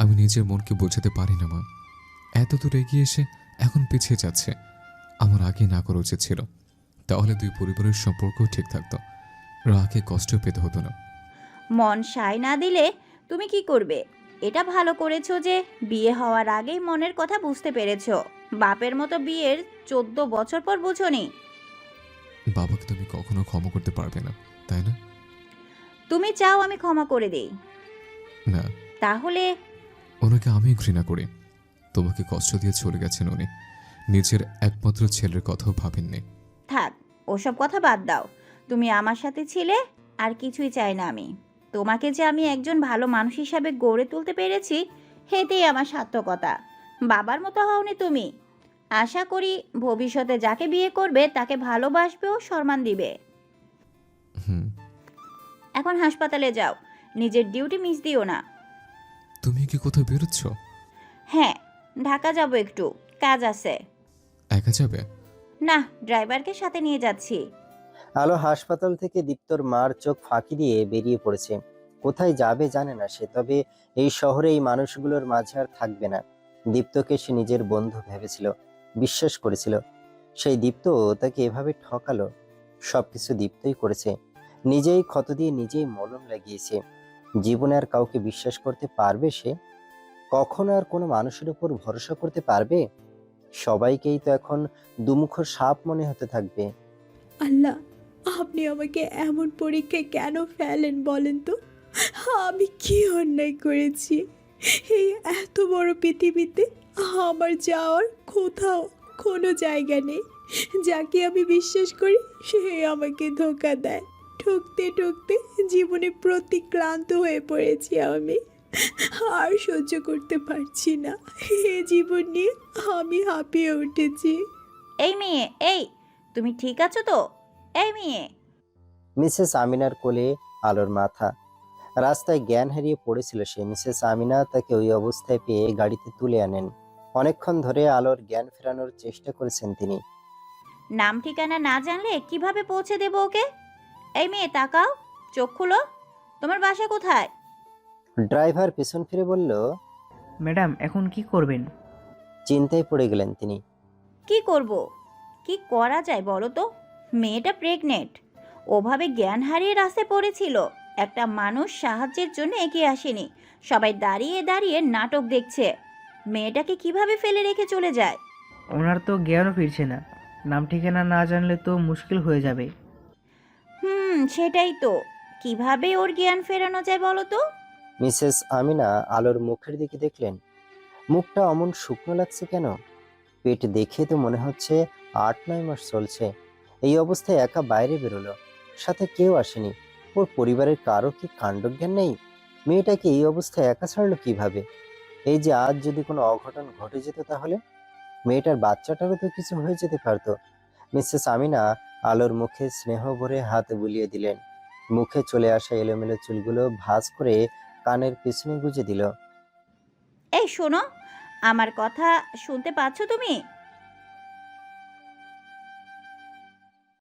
Speaker 12: আমি নিজের মনকে বোঝাতে পারি না মা। এত দূর এগিয়ে এসে এখন পিছিয়ে যাচ্ছে। আমার আগে না করা উচিত ছিল, তাহলে দুই পরিবারের সম্পর্ক ঠিক থাকতো, রাহাকে কষ্ট পেতে হতো না।
Speaker 13: মন সায় না দিলে তুমি কি করবে? এটা ভালো করেছো যে বিয়ে হওয়ার আগেই মনের কথা বুঝতে পেরেছো। বাপের মতো বিয়ের 14 বছর পর বুঝোনি।
Speaker 12: বাবাকে তুমি কখনো ক্ষমা করতে পারবে না, তাই না?
Speaker 13: তুমি চাও আমি ক্ষমা করে দেই?
Speaker 12: না।
Speaker 13: তাহলে?
Speaker 12: ওনাকে আমি ঘৃণা করি। তোমাকে কষ্ট দিয়ে চলে গেছেন উনি, নিজের একমাত্র ছেলের কথাও ভাবেননি।
Speaker 13: থাক, ওসব কথা বাদ দাও। তুমি আমার সাথে ছিলে, আর কিছুই চাই না আমি। তোমাকে যে আমি একজন ভালো মানুষ হিসাবে গড়ে তুলতে পেরেছি, এতেই আমার সার্থকতা। বাবার মতো হওনি তুমি। আশা করি ভবিষ্যতে যাকে বিয়ে করবে তাকে ভালোবাসবে ও সম্মান দিবে। এখন হাসপাতালে যাও, নিজের ডিউটি মিস দিও না।
Speaker 12: তুমি কি কোথাও বেরোচ্ছ?
Speaker 13: হ্যাঁ, ঢাকা যাব, একটু কাজ আছে।
Speaker 12: একা যাবে?
Speaker 13: না, ড্রাইভারকে সাথে নিয়ে যাচ্ছি।
Speaker 2: আলো হাসপাতাল থেকে দীপ্তর মার চোখ ফাঁকি দিয়ে বেরিয়ে পড়েছে। কোথায় যাবে জানে না সে, তবে এই শহরে এই মানুষগুলোর মাঝে আর থাকবে না। দীপ্তকে সে নিজের বন্ধু ভেবেছিল, বিশ্বাস করেছিল। সেই দীপ্ত তাকে এভাবে ঠকালো। সবকিছু দীপ্তই করেছে, নিজেই ক্ষত দিয়ে নিজেই মলম লাগিয়েছে। জীবনে আর কাউকে বিশ্বাস করতে পারবে সে? কখনো আর কোনো মানুষের উপর ভরসা করতে পারবে? সবাইকেই তো এখন দুমুখো সাপ মনে হতে থাকবে।
Speaker 8: আল্লাহ, আপনি আমাকে এমন পরীক্ষায় কেন ফেলেন বলেন তো? আমি কি অন্যায় করেছি? এই এত বড় পৃথিবীতে আমার যাওয়ার কোথাও কোনো জায়গা নেই। যাকে আমি বিশ্বাস করি সে আমাকে ধোঁকা দেয়। ঠকতে ঠকতে জীবনে ক্লান্ত হয়ে পড়েছি আমি। আর সহ্য করতে পারছি না। এ জীবন নিয়ে আমি হাঁপিয়ে উঠেছি।
Speaker 13: এই মেয়ে, এই তুমি ঠিক আছো তো? এই মেয়ে।
Speaker 2: মিসেস আমিনার কোলে আলোর মাথা। রাস্তায় জ্ঞান হারিয়ে পড়েছিল সে। মিসেস আমিনা তাকে ওই অবস্থায় পেয়ে গাড়িতে তুলে আনেন। অনেকক্ষণ ধরে আলোর জ্ঞান ফেরানোর চেষ্টা করেছেন তিনি।
Speaker 13: নাম ঠিকানা না জানলে কিভাবে পৌঁছে দেব ওকে? এই মেয়ে, তাকাও, চোখ খুলো, তোমার বাসা কোথায়?
Speaker 2: ড্রাইভার পেছন ফিরে বলল,
Speaker 14: ম্যাডাম এখন কি করবেন?
Speaker 2: চিন্তায় পড়ে গেলেন তিনি।
Speaker 13: কি করব? কি করা যায় বলো তো? মেয়েটা প্রেগনেন্ট, ওভাবে জ্ঞান হারিয়ে রাস্তায় পড়েছিল। একটা মানুষ সাহায্যের জন্য এগিয়ে আসেনি, সবাই দাঁড়িয়ে দাঁড়িয়ে নাটক দেখছে। মেয়েটাকে কিভাবে ফেলে রেখে চলে যায়?
Speaker 14: ওনার তো জ্ঞানও ফিরছে না, নাম ঠিকানা না জানলে তো মুশকিল হয়ে যাবে।
Speaker 13: সেটাই তো, কিভাবে ওর জ্ঞান ফেরানো যায় বলো তো?
Speaker 2: মিসেস আমিনা আলোর মুখের দিকে দেখলেন। মুখটা অমন শুকনো লাগছে কেন? পেট দেখে তো মনে হচ্ছে 8-9 মাস চলছে। এই অবস্থায় একা বাইরে বেরোলো, সাথে কেউ আসেনি। ওর পরিবারের কারো কি কাণ্ডজ্ঞান নেই? মেয়েটাকে এই অবস্থায় একা ছাড়লো কিভাবে? এই যে আজ যদি কোনো অঘটন ঘটে যেত, তাহলে মেয়েটার বাচ্চাটারও তো কিছু হয়ে যেতে পারতো। মিসেস আমিনা আলোর মুখে স্নেহ ভরে হাত বুলিয়ে দিলেন। মুখে চলে আসা এলোমেলো চুলগুলো ভাঁজ করে কানের পিছনে গুজে দিল।
Speaker 13: এই শোনো, আমার কথা শুনতে পাচ্ছ তুমি?